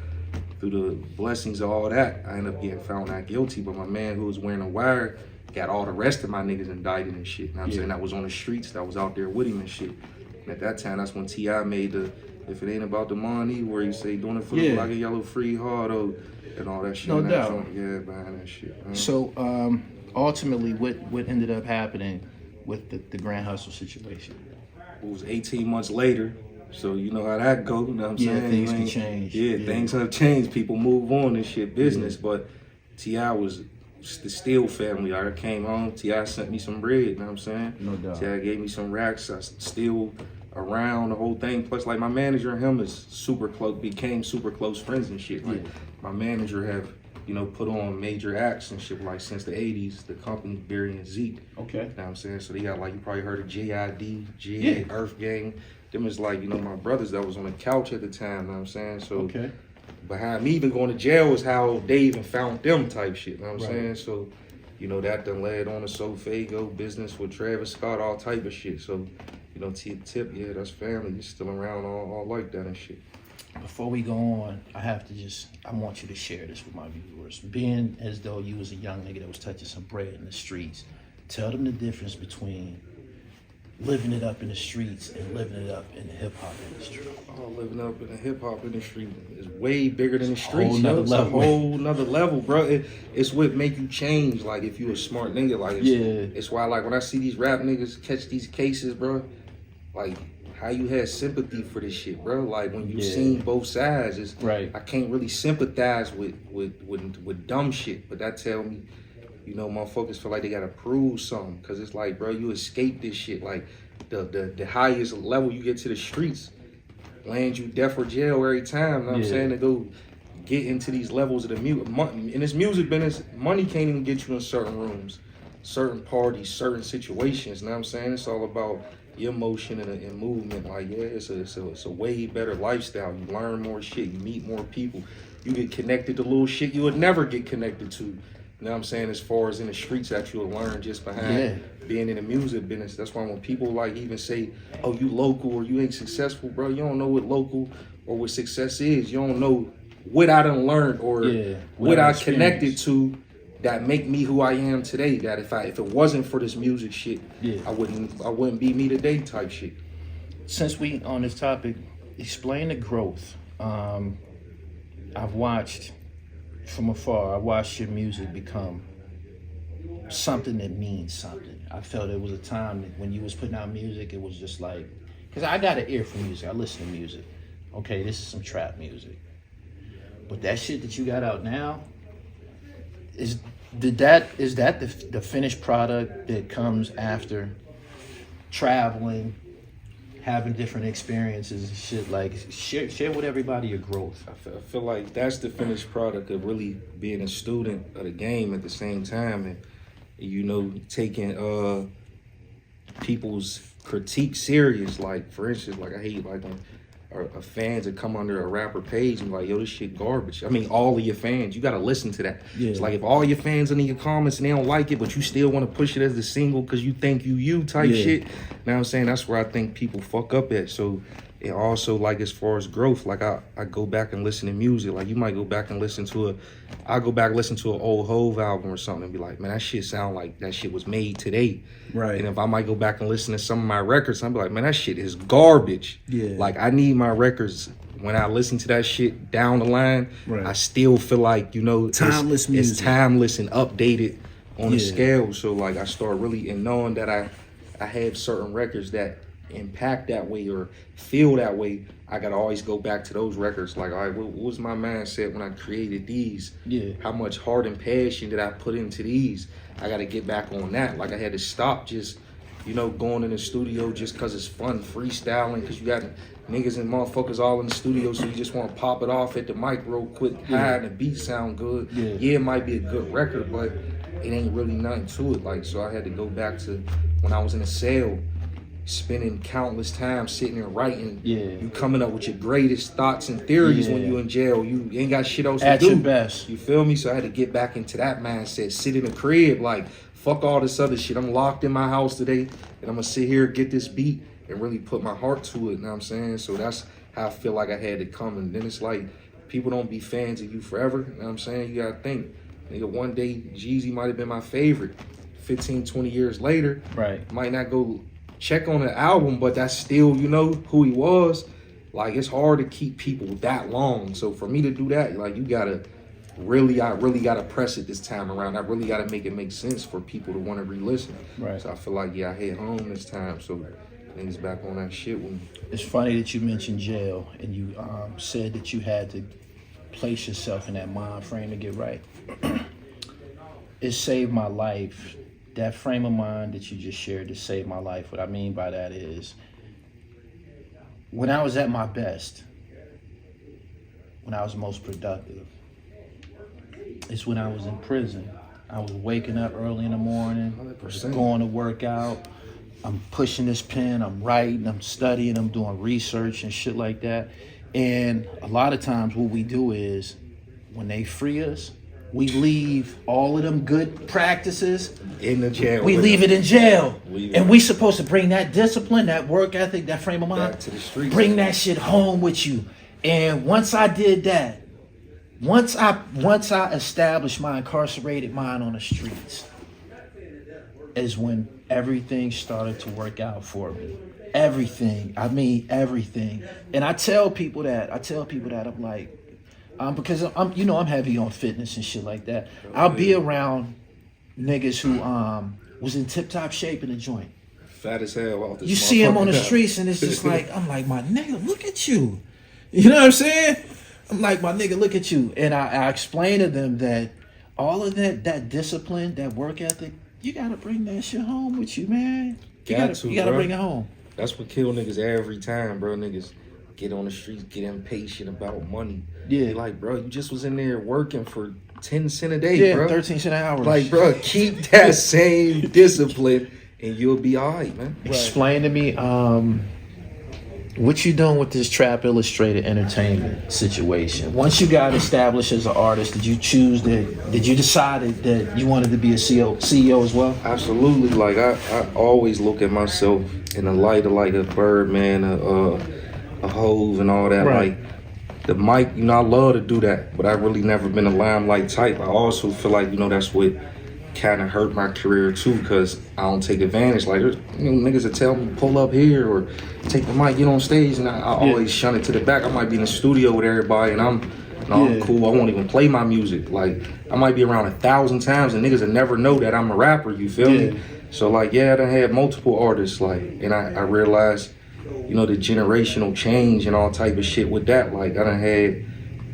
Speaker 1: through the blessings of all that, I ended up getting found not guilty, but my man who was wearing a wire got all the rest of my niggas indicted and shit, you know what I'm saying? That was on the streets, that was out there with him and shit. And at that time, that's when T.I. made the, if it ain't about the money, where he say, doing it for the black and yellow free Hardo and all that shit.
Speaker 2: No doubt.
Speaker 1: Yeah, behind that shit. Man.
Speaker 2: So ultimately, what ended up happening with the Grand Hustle situation?
Speaker 1: It was 18 months later, so you know how that go, you know what I'm saying?
Speaker 2: Things can change.
Speaker 1: Things have changed. People move on and shit, business. But T.I. was the Steele family. I came home, T.I. sent me some bread, you know what I'm saying?
Speaker 2: No doubt.
Speaker 1: T.I. gave me some racks. I still around the whole thing. Plus, like, my manager and him is super close, became super close friends and shit. Like, my manager have, you know, put on major acts and shit, like, since the 80s, the company, Barry and Zeke. Okay. You know what I'm saying? So they got, like, you probably heard of JID, Earth Gang. Them is, like, you know, my brothers that was on the couch at the time, you know what I'm saying? So behind me even going to jail was how they even found them type shit, you know what I'm saying? So, you know, that done led on to Sofago, business with Travis Scott, all type of shit. So, you know, Tip, yeah, that's family. You're still around, all like that and shit.
Speaker 2: Before we go on, I want you to share this with my viewers. Being as though you was a young nigga that was touching some bread in the streets, tell them the difference between living it up in the streets and living it up in the hip-hop industry.
Speaker 1: Oh, living up in the hip-hop industry is way bigger than the streets,
Speaker 2: It's a
Speaker 1: whole nother level, bro. It's what make you change, like, if you a smart nigga. Like, it's why, like, when I see these rap niggas catch these cases, bro, like, how you had sympathy for this shit, bro. Like when you
Speaker 2: Yeah.
Speaker 1: seen both sides, it's
Speaker 2: Right.
Speaker 1: I can't really sympathize with dumb shit, but that tell me, you know, motherfuckers feel like they gotta prove something, cause it's like, bro, you escape this shit. Like the highest level you get to the streets, lands you death or jail every time. You know what I'm saying? To go get into these levels of the music, in this music business, money can't even get you in certain rooms, certain parties, certain situations. You know what I'm saying? It's all about your emotion and movement. Like, yeah, it's a way better lifestyle. You learn more shit. You meet more people. You get connected to little shit you would never get connected to. You know what I'm saying? As far as in the streets that you'll learn just behind being in the music business. That's why when people like even say, oh, you local or you ain't successful, bro, you don't know what local or what success is. You don't know what I done learned or what I connected to that make me who I am today. That if it wasn't for this music shit, I wouldn't be me today type shit.
Speaker 2: Since we on this topic, explain the growth. I've watched from afar. I watched your music become something that means something. I felt it was a time that when you was putting out music, it was just like, because I got an ear for music. I listen to music. Okay, this is some trap music. But that shit that you got out now, is that the finished product that comes after traveling, having different experiences and shit? Like, share with everybody your growth.
Speaker 1: I feel like that's the finished product of really being a student of the game at the same time, and you know, taking people's critique serious. Like, for instance, like I hate like when fans that come under a rapper page and like, yo, this shit garbage. I mean, all of your fans, you gotta listen to that. It's like if all your fans under your comments and they don't like it, but you still want to push it as the single because you think you type shit. You know what I'm saying? That's where I think people fuck up at. So, and also like as far as growth, like I go back and listen to music. Like you might go back and listen to I go back and listen to an old Hove album or something and be like, man, that shit sound like that shit was made today.
Speaker 2: Right.
Speaker 1: And if I might go back and listen to some of my records, I'll be like, man, that shit is garbage.
Speaker 2: Yeah.
Speaker 1: Like I need my records, when I listen to that shit down the line, I still feel like, you know,
Speaker 2: timeless music.
Speaker 1: It's timeless and updated on the scale. So like I start really, and knowing that I have certain records that impact that way or feel that way, I gotta always go back to those records. Like, all right, what was my mindset when I created these? How much heart and passion did I put into these? I gotta get back on that. Like I had to stop just, you know, going in the studio just cause it's fun, freestyling, cause you got niggas and motherfuckers all in the studio, so you just want to pop it off at the mic real quick, high, and the beat sound good. It might be a good record, but it ain't really nothing to it. Like, so I had to go back to when I was in a cell, spending countless time sitting and writing. You coming up with your greatest thoughts and theories when you in jail. You ain't got shit else to do. At
Speaker 2: your best.
Speaker 1: You feel me? So I had to get back into that mindset. Sit in the crib, like, fuck all this other shit. I'm locked in my house today, and I'm gonna sit here, get this beat, and really put my heart to it. You know what I'm saying? So that's how I feel like I had to come. And then it's like, people don't be fans of you forever. You know what I'm saying? You gotta think, nigga, one day Jeezy might have been my favorite. 15, 20 years later, might not go check on the album, but that's still, you know, who he was. Like, it's hard to keep people that long. So for me to do that, like, you gotta really, I really gotta press it this time around. I really gotta make it make sense for people to want to re-listen. So I feel like, I hit home this time. So niggas back on that shit with me.
Speaker 2: It's funny that you mentioned jail and you said that you had to place yourself in that mind frame to get right. It saved my life. That frame of mind that you just shared to save my life, what I mean by that is, when I was at my best, when I was most productive, it's when I was in prison. I was waking up early in the morning,
Speaker 1: 100%.
Speaker 2: Going to work out, I'm pushing this pen, I'm writing, I'm studying, I'm doing research and shit like that. And a lot of times what we do is, when they free us, we leave all of them good practices
Speaker 1: in the jail.
Speaker 2: We leave it in jail. And we supposed to bring that discipline, that work ethic, that frame of mind,
Speaker 1: back to the streets.
Speaker 2: Bring that shit home with you. And once I did that, once I established my incarcerated mind on the streets, is when everything started to work out for me. Everything. I mean, everything. And I tell people that. I'm like, because I'm heavy on fitness and shit like that. I'll be around niggas who was in tip-top shape in the joint.
Speaker 1: fat as hell off this.
Speaker 2: You see him on the streets, and it's just like, I'm like, my nigga, look at you. You know what I'm saying? I'm like, my nigga, look at you. And I explain to them that all of that discipline, that work ethic, you gotta bring that shit home with you, man. You gotta bring it home.
Speaker 1: That's what kill niggas every time, bro. Niggas get on the streets, get impatient about money.
Speaker 2: Yeah.
Speaker 1: You're like, bro, you just was in there working for 10 cents a day, bro.
Speaker 2: 13 cents an hour.
Speaker 1: Like, bro, keep that same discipline and you'll be all right, man.
Speaker 2: Explain to me, what you doing with this Trap Illustrated entertainment situation? Once you got established as an artist, did you decide that you wanted to be a CEO as well?
Speaker 1: Absolutely. Like, I always look at myself in the light of like a Birdman, a Hove and all that.
Speaker 2: Right.
Speaker 1: Like, the mic, you know, I love to do that, but I really never been a limelight type. I also feel like, you know, that's what kind of hurt my career too, because I don't take advantage. Like, you know, niggas that tell me pull up here or take the mic, get on stage, and I always shun it to the back. I might be in the studio with everybody, and I'm cool. I won't even play my music. Like, I might be around 1,000 times, and niggas will never know that I'm a rapper. You feel me? So like, I done had multiple artists, like, and I realized, you know, the generational change and all type of shit with that. Like, I done had,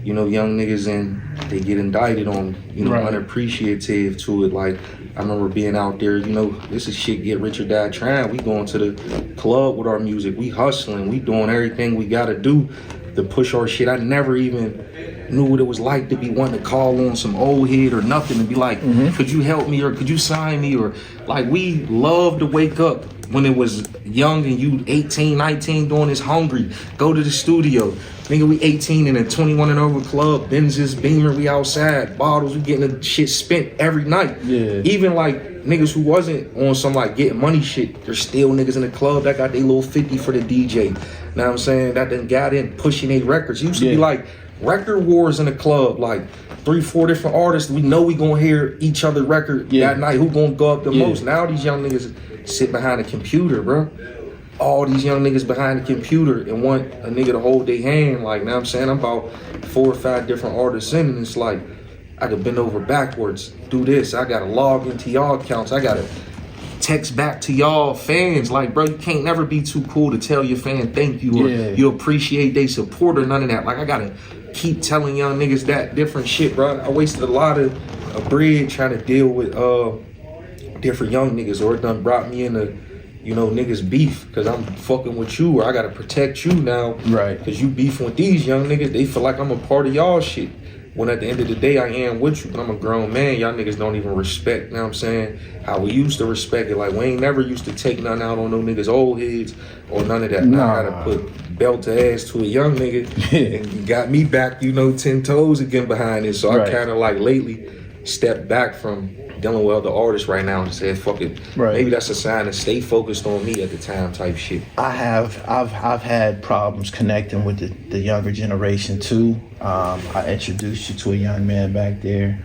Speaker 1: you know, young niggas and they get indicted on, you know, unappreciative to it. Like, I remember being out there, you know, this is shit get rich or die trying. We going to the club with our music. We hustling. We doing everything we got to do to push our shit. I never even knew what it was like to be wanting to call on some old head or nothing and be like, could you help me or could you sign me? Or like, we love to wake up when it was young and you 18, 19 doing this hungry, go to the studio. Nigga, we 18 in a 21 and over club, Benz's, Beamer, we outside, bottles, we getting the shit spent every night. Yeah. Even like niggas who wasn't on some like getting money shit, there's still niggas in the club that got their little 50 for the DJ. Know what I'm saying? That done got in pushing their records. It used to be like record wars in the club, like 3-4 different artists. We know we gonna hear each other record that night. Who gonna go up the most? Now these young niggas sit behind a computer, bro. All these young niggas behind the computer and want a nigga to hold their hand. Like, know what I'm saying? I'm about 4 or 5 different artists in, and it's like, I could bend over backwards, do this. I gotta log into y'all accounts. I gotta text back to y'all fans. Like, bro, you can't never be too cool to tell your fan thank you or you appreciate their support or none of that. Like, I gotta keep telling young niggas that different shit, bro. I wasted a lot of bread trying to deal with different young niggas, or it done brought me into, you know, niggas beef because I'm fucking with you, or I gotta protect you now. Right. Because you beefing with these young niggas, they feel like I'm a part of y'all shit. When at the end of the day, I am with you, but I'm a grown man. Y'all niggas don't even respect, you know what I'm saying? How we used to respect it. Like, we ain't never used to take nothing out on no niggas' old heads or none of that. Now I gotta put belt to ass to a young nigga and you got me back, you know, 10 toes again behind it. So I kind of like lately stepped back from dealing with other artists right now and said, fuck it. Maybe that's a sign to stay focused on me at the time type shit. I've
Speaker 2: had problems connecting with the younger generation too. I introduced you to a young man back there.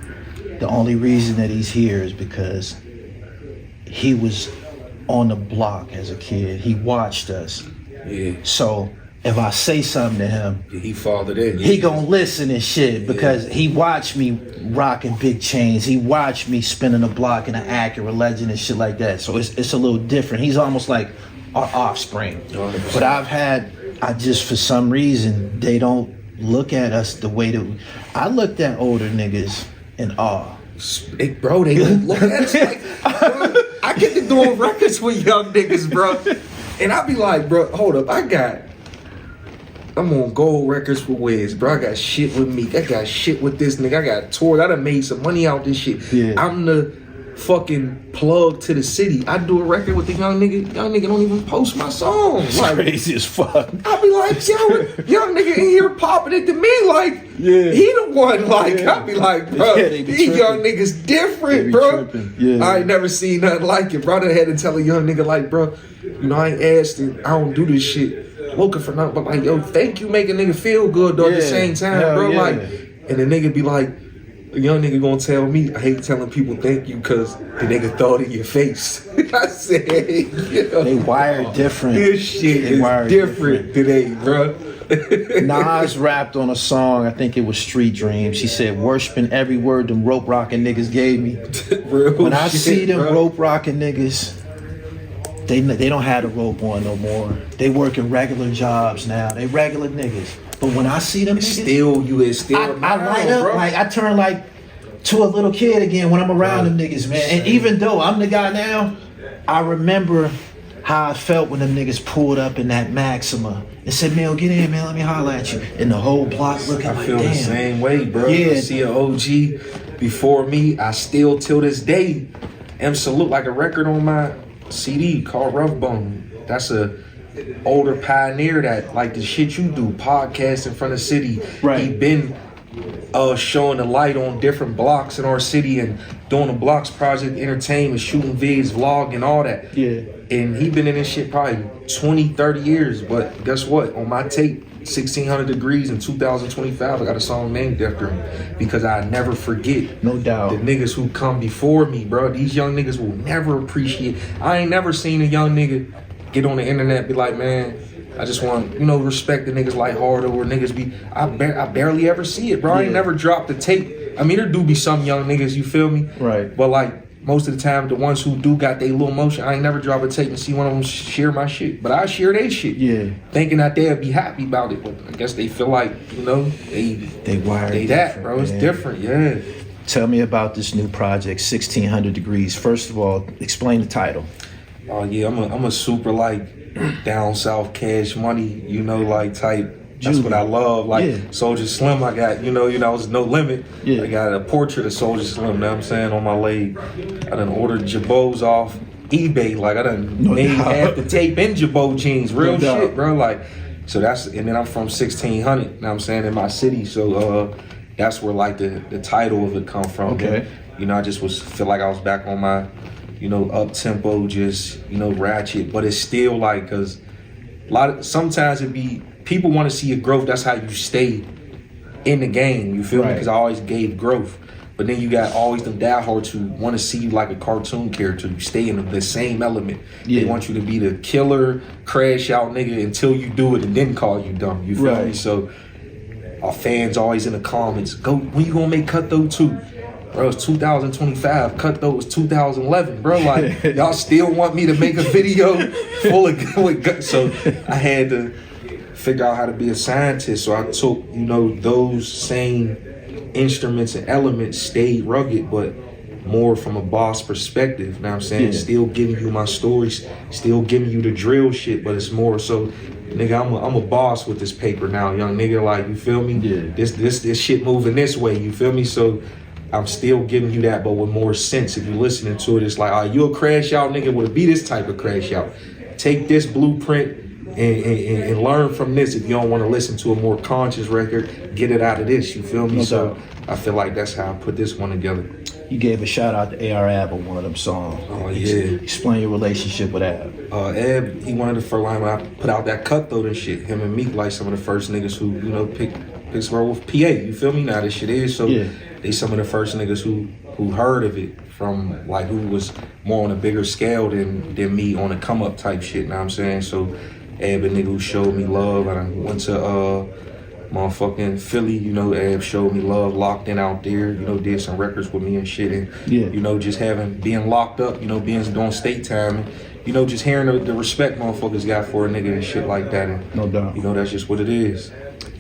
Speaker 2: The only reason that he's here is because he was on the block as a kid. He watched us. Yeah. So if I say something to him,
Speaker 1: he fathered in.
Speaker 2: He gonna listen and shit because he watched me rocking big chains. He watched me spinning the block in an Acura Legend and shit like that. So it's a little different. He's almost like our offspring. 100%. But I just for some reason they don't look at us the way that I looked at older niggas in awe.
Speaker 1: Bro, they look at us like, bro, I get to doing records with young niggas, bro, and I be like, bro, hold up, I'm on gold records with Wiz, bro. I got shit with Meek. I got shit with this nigga. I got tours. I done made some money out this shit. Yeah. I'm the fucking plug to the city. I do a record with the young nigga. Young nigga don't even post my songs.
Speaker 2: Like, crazy as fuck.
Speaker 1: I be like, yo, young nigga in here popping it to me like he the one. Like, I be like, bro, these young niggas different, bro. I ain't never seen nothing like it, bro. I had to tell a young nigga like, bro, you know, I ain't asked it. I don't do this shit looking for nothing, but like, yo, thank you, make a nigga feel good though at the same time, bro. Like, and the nigga be like, a young nigga gonna tell me, I hate telling people thank you because the nigga thought in your face. I said, yo,
Speaker 2: they wired different.
Speaker 1: This shit is different today, bro.
Speaker 2: Nas rapped on a song, I think it was Street Dreams. He said, worshiping every word them rope rocking niggas gave me. When I see them rope rocking niggas, They don't have the rope on no more. They working regular jobs now. They regular niggas. But when I see them niggas, I light up, bro. Like I turn like to a little kid again when I'm around them niggas, man. And even though I'm the guy now, I remember how I felt when them niggas pulled up in that Maxima and said, "Man, get in, man. Let me holler at you." And the whole block looking like, damn.
Speaker 1: I feel the same way, bro. Yeah. I see an OG before me. I still, till this day, am salute like a record on my CD called Rough Bone. That's a older pioneer that like the shit you do, podcast in front of city.
Speaker 2: Right.
Speaker 1: He been showing the light on different blocks in our city and doing the Blocks Project Entertainment, shooting vids, vlogging, all that.
Speaker 2: Yeah.
Speaker 1: And he been in this shit probably 20, 30 years. But guess what? On my tape, 1600 Degrees in 2025, I got a song named after him because I never forget.
Speaker 2: No doubt.
Speaker 1: The niggas who come before me, bro. These young niggas will never appreciate. I ain't never seen a young nigga get on the internet and be like, man, I just want, respect the niggas like Hardo or niggas be, I barely ever see it, bro. I ain't never dropped the tape. I mean, there do be some young niggas, you feel me?
Speaker 2: Right.
Speaker 1: But like, most of the time, the ones who do got their little motion, I ain't never drop a tape and see one of them share my shit. But I share their shit.
Speaker 2: Yeah.
Speaker 1: Thinking that they'll be happy about it. But I guess they feel like,
Speaker 2: they wired
Speaker 1: they that, bro. It's different, yeah.
Speaker 2: Tell me about this new project, 1600 Degrees. First of all, explain the title.
Speaker 1: Oh yeah, I'm a super like down south Cash Money, like type. That's what I love. Like Soldier Slim, I got, was No Limit. Yeah. I got a portrait of Soldier Slim, you know what I'm saying, on my leg. I done ordered Jabos off eBay. Like I done made half the tape in Jabot jeans. Real shit, bro. Like, so that's, and then I'm from 1600, you know what I'm saying, in my city. So that's where like the title of it come from.
Speaker 2: Okay.
Speaker 1: And, I just feel like I was back on my, up tempo, just, ratchet. But it's still like, cause sometimes it be, people want to see your growth. That's how you stay in the game. You feel me? Because I always gave growth. But then you got always them diehards who want to see you like a cartoon character. You stay in the same element. Yeah. They want you to be the killer, crash out nigga until you do it and then call you dumb. You feel me? So our fans always in the comments, go, when you gonna make Cutthroat 2? Bro, it's 2025. Cutthroat was 2011, bro. Like, y'all still want me to make a video full of guts. So I had to figure out how to be a scientist. So I took, those same instruments and elements, stayed rugged, but more from a boss perspective. You know what I'm saying? Yeah. Still giving you my stories, still giving you the drill shit, but it's more so, nigga, I'm a boss with this paper now, young nigga. Like, you feel me? Yeah. This shit moving this way, you feel me? So I'm still giving you that, but with more sense. If you're listening to it, it's like, you a crash out nigga, would it be this type of crash out? Take this blueprint and learn from this. If you don't want to listen to a more conscious record, get it out of this, you feel me? So I feel like that's how I put this one together.
Speaker 2: You gave a shout out to AR on one of them songs.
Speaker 1: Oh yeah.
Speaker 2: Explain your relationship with Ab.
Speaker 1: Ab, he one of the first, when I put out that Cutthroat and shit, him and Meek like some of the first niggas who, picked Pittsburgh with PA, you feel me? Now this shit is, so they some of the first niggas who heard of it from, like, who was more on a bigger scale than me on a come up type shit, you know what I'm saying? So Ab, a nigga who showed me love. I went to motherfucking Philly, Ab showed me love, locked in out there, did some records with me and shit. And, just being locked up, doing state time, and, just hearing the respect motherfuckers got for a nigga and shit like that. And,
Speaker 2: no doubt.
Speaker 1: That's just what it is.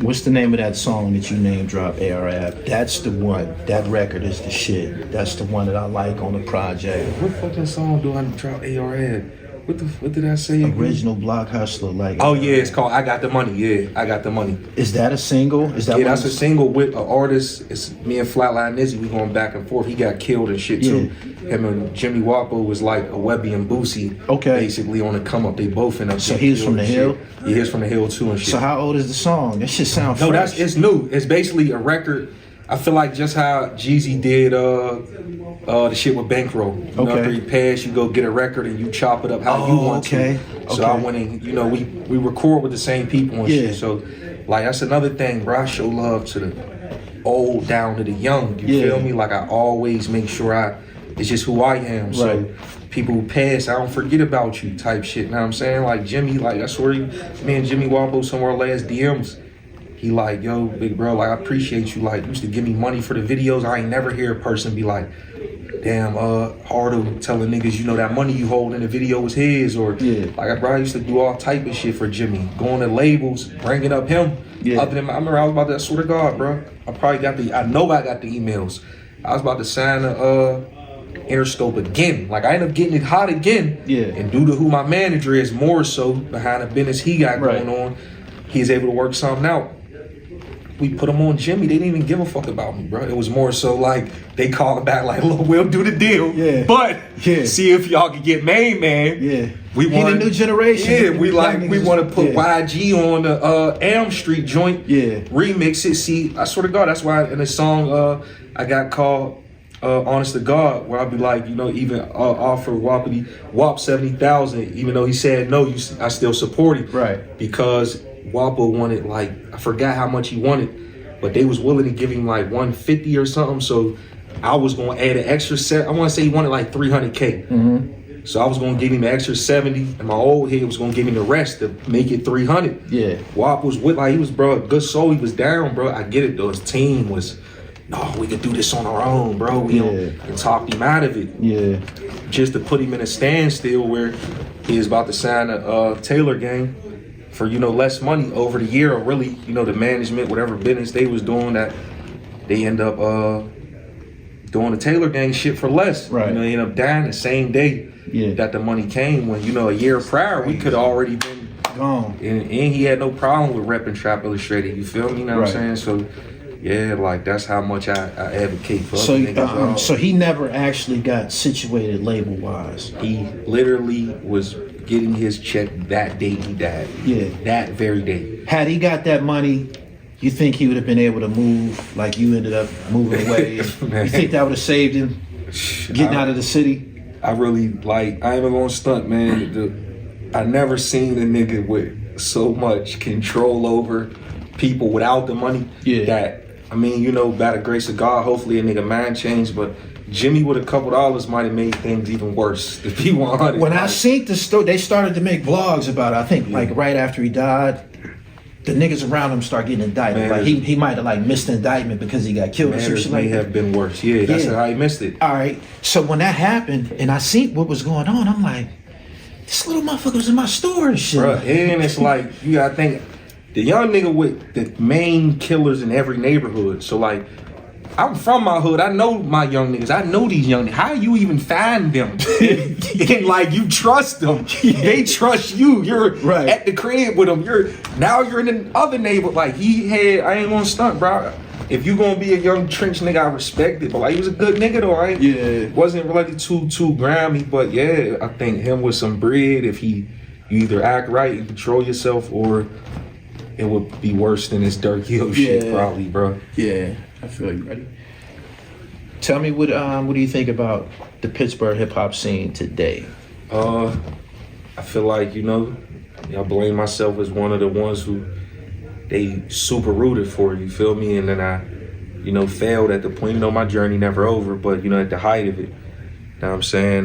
Speaker 2: What's the name of that song that you name drop, AR? That's the one. That record is the shit. That's the one that I like on the project.
Speaker 1: What fucking song do I drop AR? What did I say?
Speaker 2: Original Block Hustler, like.
Speaker 1: Oh yeah, it's called I Got the Money. Yeah, I Got the Money.
Speaker 2: Is that a single? Is that?
Speaker 1: Yeah, that's a single with an artist. It's me and Flatline Nizzy. We going back and forth. He got killed and shit too. Him and Jimmy Wopo was like a Webby and Boosie. Okay. Basically on the come up. They both end up.
Speaker 2: So he's from the Hill.
Speaker 1: Yeah, he's from the Hill too and shit.
Speaker 2: So how old is the song? That shit sound fresh.
Speaker 1: It's new. It's basically a record. I feel like just how Jeezy did the shit with Bankroll. After you pass, you go get a record and you chop it up how you want to. So I went in, we record with the same people and shit. So like that's another thing, bro. I show love to the old down to the young. You feel me? Like I always make sure it's just who I am. So people who pass, I don't forget about you type shit. You know what I'm saying? Like Jimmy, like I swear, me and Jimmy Wopo, some of our last DMs. He like, yo, big bro, like I appreciate you. Like, used to give me money for the videos. I ain't never hear a person be like, damn, Hardo telling niggas, you know, that money you hold in the video was his, or like, bro, I used to do all type of shit for Jimmy, going to labels, bringing up him. Other than, I remember I was about to, I swear to God, bro, I know I got the emails. I was about to sign the Interscope again. Like, I ended up getting it hot again. And due to who my manager is, more so behind the business he got going on, he's able to work something out. We put them on Jimmy. They didn't even give a fuck about me, bro. It was more so like they calling back like, look, we'll do the deal. But see if y'all can get made, man. We want
Speaker 2: the new generation.
Speaker 1: We want to put YG on the Elm Street joint. Remix it. See, I swear to God, that's why in the song I got called Honest to God, where I'll be like, you know, even offer WAP 70,000, even though he said no, I still support him. Because Wopo wanted, like, I forgot how much he wanted, but they was willing to give him like 150 or something. So I was gonna add an extra set. I want to say he wanted like 300K. So I was gonna give him an extra 70, and my old head was gonna give him the rest to make it 300. Wop was with, like, he was, bro, a good soul. He was down, bro. I get it though. His team was, no, we could do this on our own, bro. We don't, and talked him out of it. Just to put him in a standstill where he was about to sign a Taylor gang for, you know, less money over the year, or really, you know, the management, whatever business they was doing, that they end up doing the Taylor gang shit for less. You know, they end up dying the same day that the money came, when, you know, a year prior we could have already been
Speaker 2: gone.
Speaker 1: And he had no problem with repping Trap Illustrated, you feel me? You know what I'm saying? So yeah, like, that's how much I advocate for other niggas.
Speaker 2: So he never actually got situated label-wise.
Speaker 1: He literally was getting his check that day he died. That very day.
Speaker 2: Had he got that money, you think he would have been able to move like you ended up moving away? You think that would have saved him getting out of the city? I really, like, I ain't even gonna stunt, man. I never seen a nigga with so much control over people without the money. That, I mean, you know, by the grace of God, hopefully a nigga mind changed, but Jimmy with a couple dollars might have made things even worse, to be 100. When I seen the story, they started to make vlogs about it. I think like right after he died, the niggas around him start getting indicted. Man, like he might have like missed the indictment because he got killed or some shit like that.
Speaker 1: May have been worse. That's how he missed it.
Speaker 2: All right. So when that happened and I seen what was going on, I'm like, this little motherfucker was in my store and shit.
Speaker 1: Bruh, and it's like, you gotta think, the young nigga with the main killers in every neighborhood. So like, I'm from my hood. I know my young niggas. I know these young niggas. How you even find them? And like, you trust them. They trust you. You're at the crib with them. You're in another neighborhood. Like, I ain't gonna stunt, bro. If you gonna be a young trench nigga, I respect it. But like, he was a good nigga though, right? Wasn't really too grimy, but yeah, I think him with some bread, if you either act right and control yourself, or it would be worse than this Dirk Hill shit, probably, bro.
Speaker 2: I feel you, ready. Tell me, what do you think about the Pittsburgh hip hop scene today?
Speaker 1: I feel like, you know, I blame myself as one of the ones who they super rooted for, you feel me? And then I, you know, failed at the point. You know, my journey never over, but, you know, at the height of it. You know what I'm saying?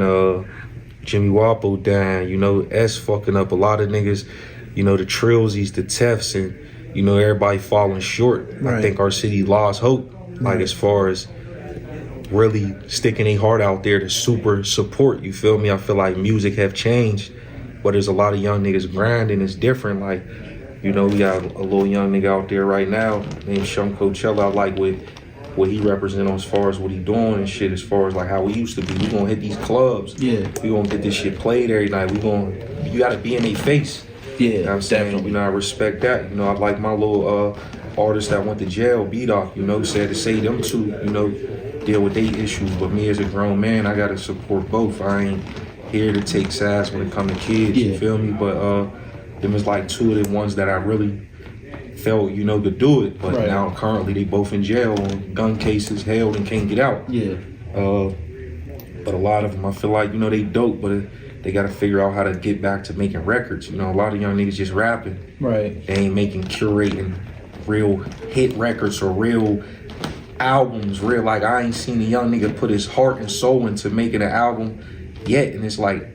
Speaker 1: Jimmy Wopo dying, you know, S fucking up a lot of niggas, you know, the Trillsies, the Tefs, and, you know, everybody falling short. I think our city lost hope, like, as far as really sticking their heart out there to super support, you feel me? I feel like music have changed, but there's a lot of young niggas grinding. It's different. Like, you know, we got a little young nigga out there right now named Sean Coachella. I like what he represents as far as what he doing and shit, as far as like how we used to be. We gonna hit these clubs. We gonna get this shit played every night. You gotta be in their face. You know what I'm saying?
Speaker 2: Definitely.
Speaker 1: You know, I respect that. You know, I like my little artists that went to jail, B-Doc, you know, said to say them two, you know, deal with their issues. But me as a grown man, I gotta support both. I ain't here to take sides when it comes to kids, you feel me? But them is like two of the ones that I really felt, you know, could do it. But now currently they both in jail on gun cases, held and can't get out. But a lot of them, I feel like, you know, they dope, but they got to figure out how to get back to making records. You know, a lot of young niggas just rapping. They ain't curating real hit records or real albums. Like, I ain't seen a young nigga put his heart and soul into making an album yet. And it's like,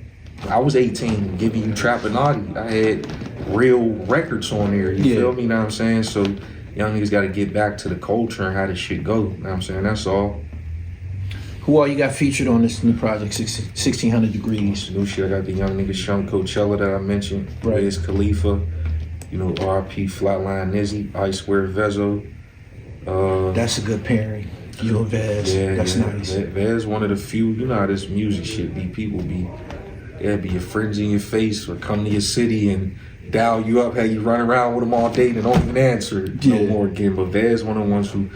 Speaker 1: I was 18 giving you Trappinati. I had real records on there. You feel me? You know what I'm saying? So young niggas got to get back to the culture and how this shit go. You know what I'm saying? That's all.
Speaker 2: Who all you got featured on this new project, 1600 Degrees?
Speaker 1: New shit, I got the young nigga Sean Coachella that I mentioned.
Speaker 2: Right.
Speaker 1: Wiz Khalifa. You know, RP Flatline Nizzy, I Swear Vezo.
Speaker 2: That's a good pairing. You and Vaz.
Speaker 1: Yeah,
Speaker 2: that's nice.
Speaker 1: Vaz one of the few, you know how this music shit be. People be, they'll be your friends in your face or come to your city and dial you up, have you run around with them all day and don't even answer no more again. But Vaz one of the ones who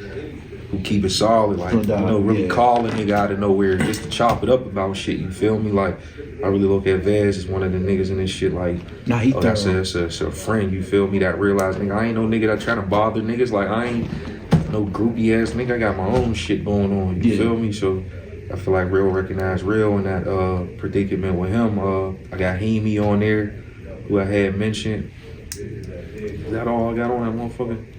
Speaker 1: keep it solid, like, really call a nigga out of nowhere just to chop it up about shit, you feel me? Like, I really look at Vaz as one of the niggas in this shit, like, that's a friend, you feel me, that realized, nigga, I ain't no nigga that trying to bother niggas, like, I ain't no groupie ass nigga, I got my own shit going on, you feel me? So, I feel like Real recognized Real in that predicament with him. I got Hemi on there, who I had mentioned. Is that all I got on that motherfucker?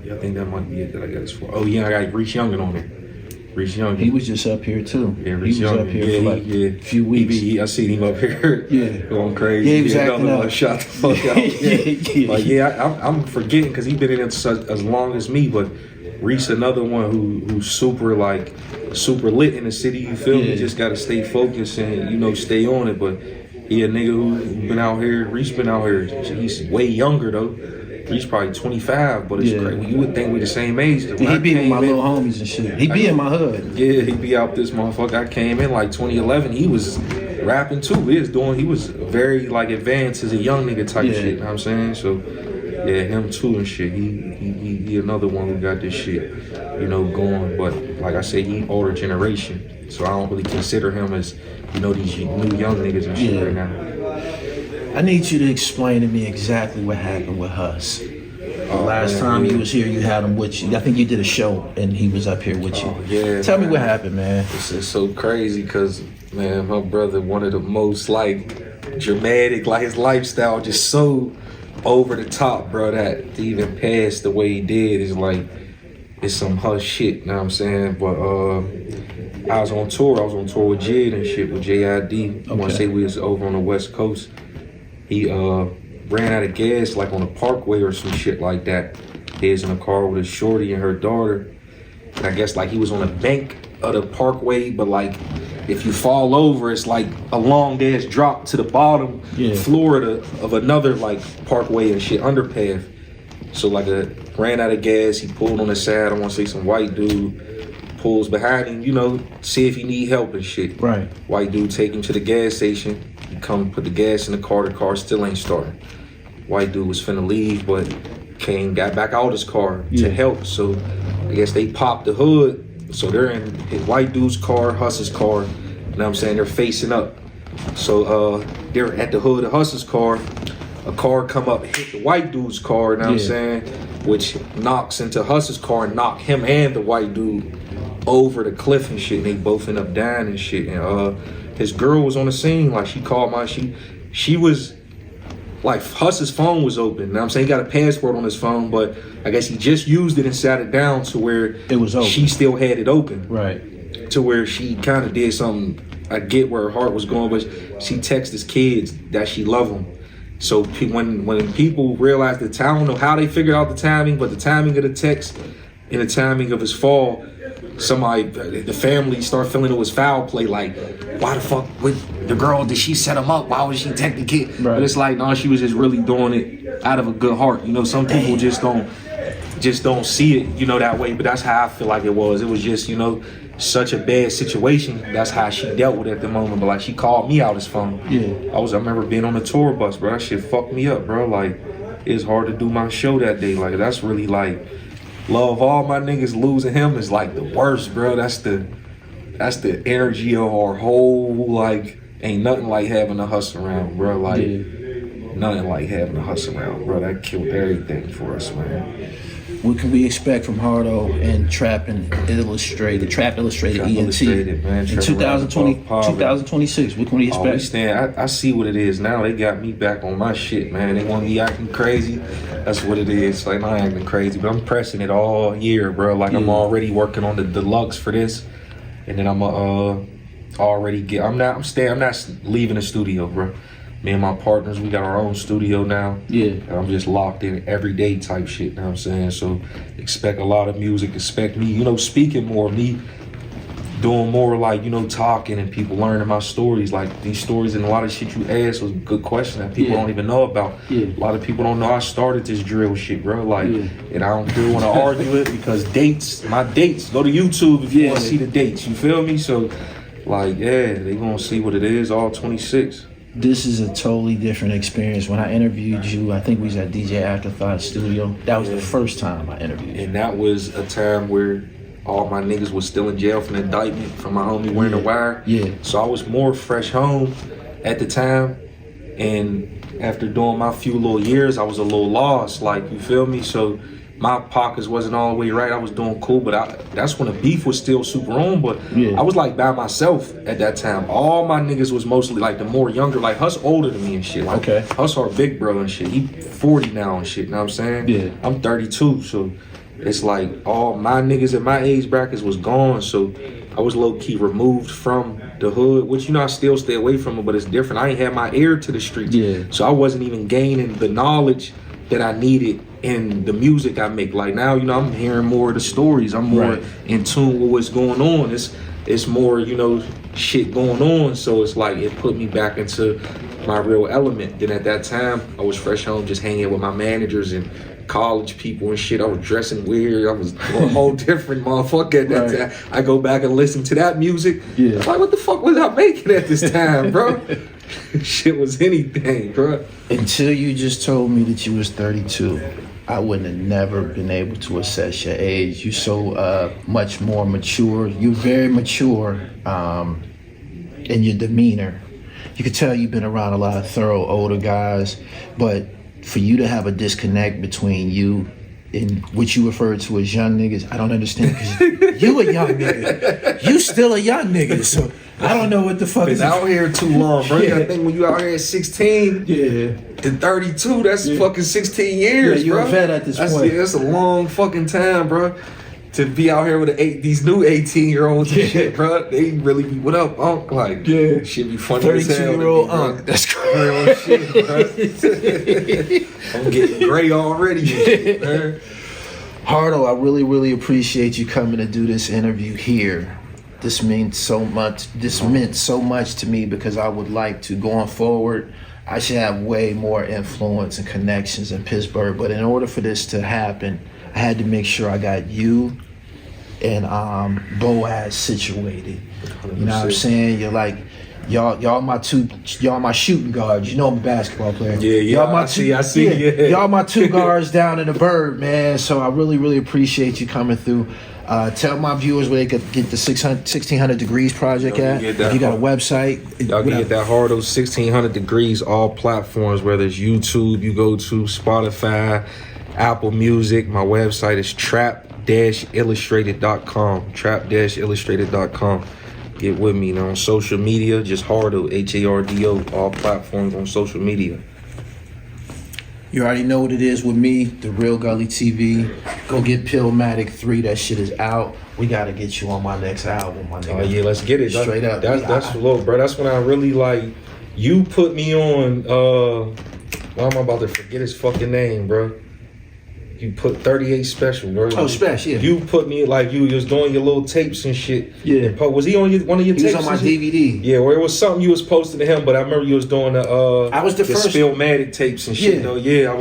Speaker 1: Yeah, I think that might be it that I got this for. Oh yeah, I got Reese Youngin on there. Reese Youngin.
Speaker 2: He was just up here too.
Speaker 1: Yeah, Reese Youngin.
Speaker 2: Up here for like a few weeks.
Speaker 1: I seen him up here.
Speaker 2: Going
Speaker 1: crazy.
Speaker 2: Yeah, he was acting up.
Speaker 1: Shot the fuck out. Like I'm forgetting because he been in it as long as me. But Reese, another one who's super lit in the city. You feel me? Just gotta stay focused and stay on it. But he a nigga who been out here. Reese been out here. He's way younger though. He's probably 25, but it's crazy. You would think we the same age.
Speaker 2: He be with my little homies and shit. He be in my hood.
Speaker 1: Yeah, he be out this motherfucker. I came in like 2011. He was rapping too. He was very like advanced as a young nigga type shit. You know what I'm saying? So yeah, him too and shit. He another one who got this shit, going. But like I say, he older generation. So I don't really consider him as, these new young niggas and shit right now.
Speaker 2: I need you to explain to me exactly what happened with Huss. Last time you was here, you had him with you. I think you did a show and he was up here with you.
Speaker 1: Yeah.
Speaker 2: Tell me what happened, man.
Speaker 1: It's so crazy because, man, my brother, one of the most like dramatic, like his lifestyle just so over the top, bro, that to even pass the way he did is like, it's some Huss shit, you know what I'm saying? But I was on tour with Jid and shit, with JID. I want to say we was over on the West Coast. He ran out of gas like on a parkway or some shit like that. He was in a car with his shorty and her daughter. And I guess like he was on a bank of the parkway, but like if you fall over, it's like a long ass drop to the bottom floor of another like parkway and shit, underpath. So like ran out of gas, he pulled on the side, I want to say some white dude pulls behind him, see if he need help and shit.
Speaker 2: Right.
Speaker 1: White dude take him to the gas station. He come put the gas in the car still ain't starting. White dude was finna leave, but got back out his car to help. So I guess they popped the hood. So they're in his white dude's car, Huss's car. You know what I'm saying? They're facing up. So they're at the hood of Huss's car. A car come up, hit the white dude's car, you know what I'm saying? Which knocks into Huss's car and knock him and the white dude over the cliff and shit. And they both end up dying and shit. And his girl was on the scene. Like she called she was like, Huss's phone was open. You know what I'm saying? He got a password on his phone, but I guess he just used it and sat it down to where
Speaker 2: it was open. She
Speaker 1: still had it open.
Speaker 2: Right.
Speaker 1: To where she kind of did something. I get where her heart was going, but she texts his kids that she love them. So when people realize I don't know how they figured out the timing, but the timing of the text and the timing of his fall, the family start feeling it was foul play. Like, why the fuck with the girl? Did she set him up? Why would she text the kid? Right. But it's like, no, she was just really doing it out of a good heart. Some people just don't see it, that way. But that's how I feel like it was. It was just, such a bad situation. That's how she dealt with it at the moment. But like, she called me out his phone.
Speaker 2: Yeah.
Speaker 1: I remember being on the tour bus, bro. That shit fucked me up, bro. Like, it's hard to do my show that day. Like, that's really like, love all my niggas, losing him is like the worst, bro. That's the energy of our whole, like, ain't nothing like having a Huss around, bro. Like, nothing like having a Huss around, bro. That killed everything for us, man.
Speaker 2: What can we expect from Hardo and Trap Illustrated ENT
Speaker 1: man,
Speaker 2: in 2026? What can we expect?
Speaker 1: I see what it is now. They got me back on my shit, man. They want me acting crazy. That's what it is. Like, I'm acting crazy, but I'm pressing it all year, bro. Like, I'm already working on the deluxe for this, and then I'm already I'm not leaving the studio, bro. Me and my partners, we got our own studio now. Yeah. And I'm just locked in everyday type shit, you know what I'm saying? So expect a lot of music, expect me, speaking more, me doing more like, you know, talking and people learning my stories. Like these stories and a lot of shit you asked was a good question that people don't even know about. A lot of people don't know I started this drill shit, bro. Like, and I don't really want to argue it because my dates, go to YouTube if you want to see the dates, you feel me? So, like, yeah, they gonna see what it is, all 26.
Speaker 2: This is a totally different experience. When I interviewed you, I think we was at DJ Afterthought Studio. That was the first time I interviewed you.
Speaker 1: And that was a time where all my niggas was still in jail from the indictment from my homie wearing the wire. So I was more fresh home at the time. And after doing my few little years, I was a little lost, like, you feel me? So my pockets wasn't all the way right. I was doing cool, but that's when the beef was still super on. But I was like by myself at that time. All my niggas was mostly like the more younger, like Huss older than me and shit. Like Huss our big brother and shit. He 40 now and shit, you know what I'm saying? I'm 32, so it's like all my niggas at my age brackets was gone. So I was low-key removed from the hood, which, you know, I still stay away from it, but it's different. I ain't had my ear to the streets. So I wasn't even gaining the knowledge that I needed in the music I make. Like now, you know, I'm hearing more of the stories. I'm more in tune with what's going on. It's more, you know, shit going on. So it's like it put me back into my real element. Then at that time, I was fresh home just hanging with my managers and college people and shit. I was dressing weird. I was a whole different motherfucker at that time. I go back and listen to that music. It's like, what the fuck was I making at this time, bro? Shit was anything, bro.
Speaker 2: Until you just told me that you was 32, I wouldn't have never been able to assess your age. You so much more mature. You're very mature in your demeanor. You could tell you've been around a lot of thorough older guys, but for you to have a disconnect between you and what you refer to as young niggas, I don't understand, because you a young nigga. You still a young nigga, so I don't know what the fuck is
Speaker 1: out here too long, bro. I think when you out here at 16 to 32, that's fucking 16 years,
Speaker 2: you're
Speaker 1: bro.
Speaker 2: A vet at this point.
Speaker 1: That's a long fucking time, bro. To be out here with these new 18-year-olds and shit, bro. They really be, what up, Unc? Like, shit be funny as hell.
Speaker 2: 32-year-old Unc. That's crazy.
Speaker 1: Shit, bro. I'm getting gray already and shit, man.
Speaker 2: Hardo, I really, really appreciate you coming to do this interview here. This means so much. This meant so much to me because I would like to, going forward, I should have way more influence and connections in Pittsburgh. But in order for this to happen, I had to make sure I got you and Boaz situated. 100%. You know what I'm saying? You're like, y'all my shooting guards. You know I'm a basketball player. Y'all my
Speaker 1: I see.
Speaker 2: Y'all my two guards down in the bird, man. So I really, really appreciate you coming through. Tell my viewers where they could get the 1600 Degrees project at. If you got a website.
Speaker 1: Y'all can get that Hardo 1600 Degrees, all platforms, whether it's YouTube, you go to Spotify, Apple Music. My website is trap-illustrated.com. Trap-illustrated.com. Get with me now on social media, just Hardo, Hardo, all platforms on social media.
Speaker 2: You already know what it is with me, The Real Gully TV. Go get Pillmatic 3, that shit is out. We gotta get you on my next album, my nigga.
Speaker 1: Oh yeah, let's get it.
Speaker 2: Straight up.
Speaker 1: That's low, bro. That's when I really like, you put me on, why am I about to forget his fucking name, bro? You put 38 Special, bro.
Speaker 2: Oh, Special, yeah.
Speaker 1: You put me, like, you was doing your little tapes and shit.
Speaker 2: Yeah.
Speaker 1: Was he on one of your tapes?
Speaker 2: He was on my DVD.
Speaker 1: Yeah, or it was something you was posting to him, but I remember you was doing the
Speaker 2: I was the first
Speaker 1: Spillmatic tapes and shit, though. Yeah,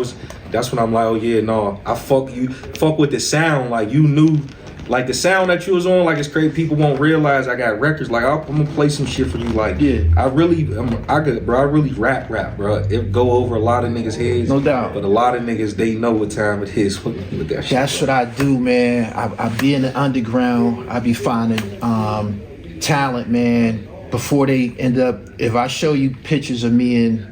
Speaker 1: that's when I'm like, oh yeah, no. I fuck with the sound. Like, you knew, like, the sound that you was on, like, it's crazy. People won't realize I got records. Like, I'm gonna play some shit for you. Like, I really rap, bro. It go over a lot of niggas' heads.
Speaker 2: No doubt.
Speaker 1: But a lot of niggas, they know what time it is. Look at that shit.
Speaker 2: That's what I do, man. I be in the underground. I be finding talent, man, before they end up. If I show you pictures of me and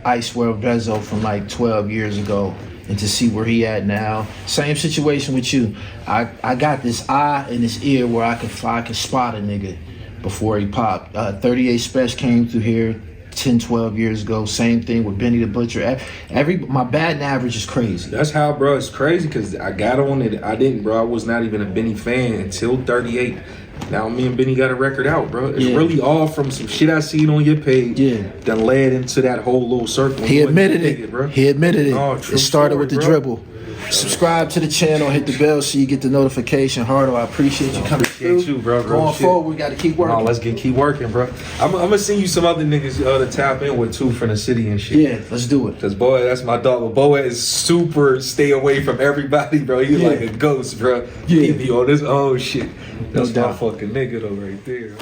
Speaker 2: Ice World Vezo from like 12 years ago, and to see where he at now. Same situation with you. I got this eye and this ear where I can spot a nigga before he popped. 38 Special came through here 10, 12 years ago. Same thing with Benny the Butcher. My batting average is crazy.
Speaker 1: That's how, bro, it's crazy because I got on it. I didn't, bro. I was not even a Benny fan until 38. Now me and Benny got a record out, bro. It's really all from some shit I seen on your page that led into that whole little circle.
Speaker 2: He admitted it, bro. He admitted it.
Speaker 1: Oh,
Speaker 2: it started with the dribble. Subscribe to the channel, hit the bell so you get the notification. Hardo, I appreciate you coming through.
Speaker 1: You, bro.
Speaker 2: Going forward, we got to keep working.
Speaker 1: No, let's keep working, bro. I'm gonna send you some other niggas to tap in with too from the city and shit.
Speaker 2: Yeah, let's do it.
Speaker 1: Cause boy, that's my dog. But Boa is super stay away from everybody, bro. He's like a ghost, bro.
Speaker 2: Yeah.
Speaker 1: He be on his own shit. That's
Speaker 2: No
Speaker 1: my
Speaker 2: doubt.
Speaker 1: fucking nigga though, right there.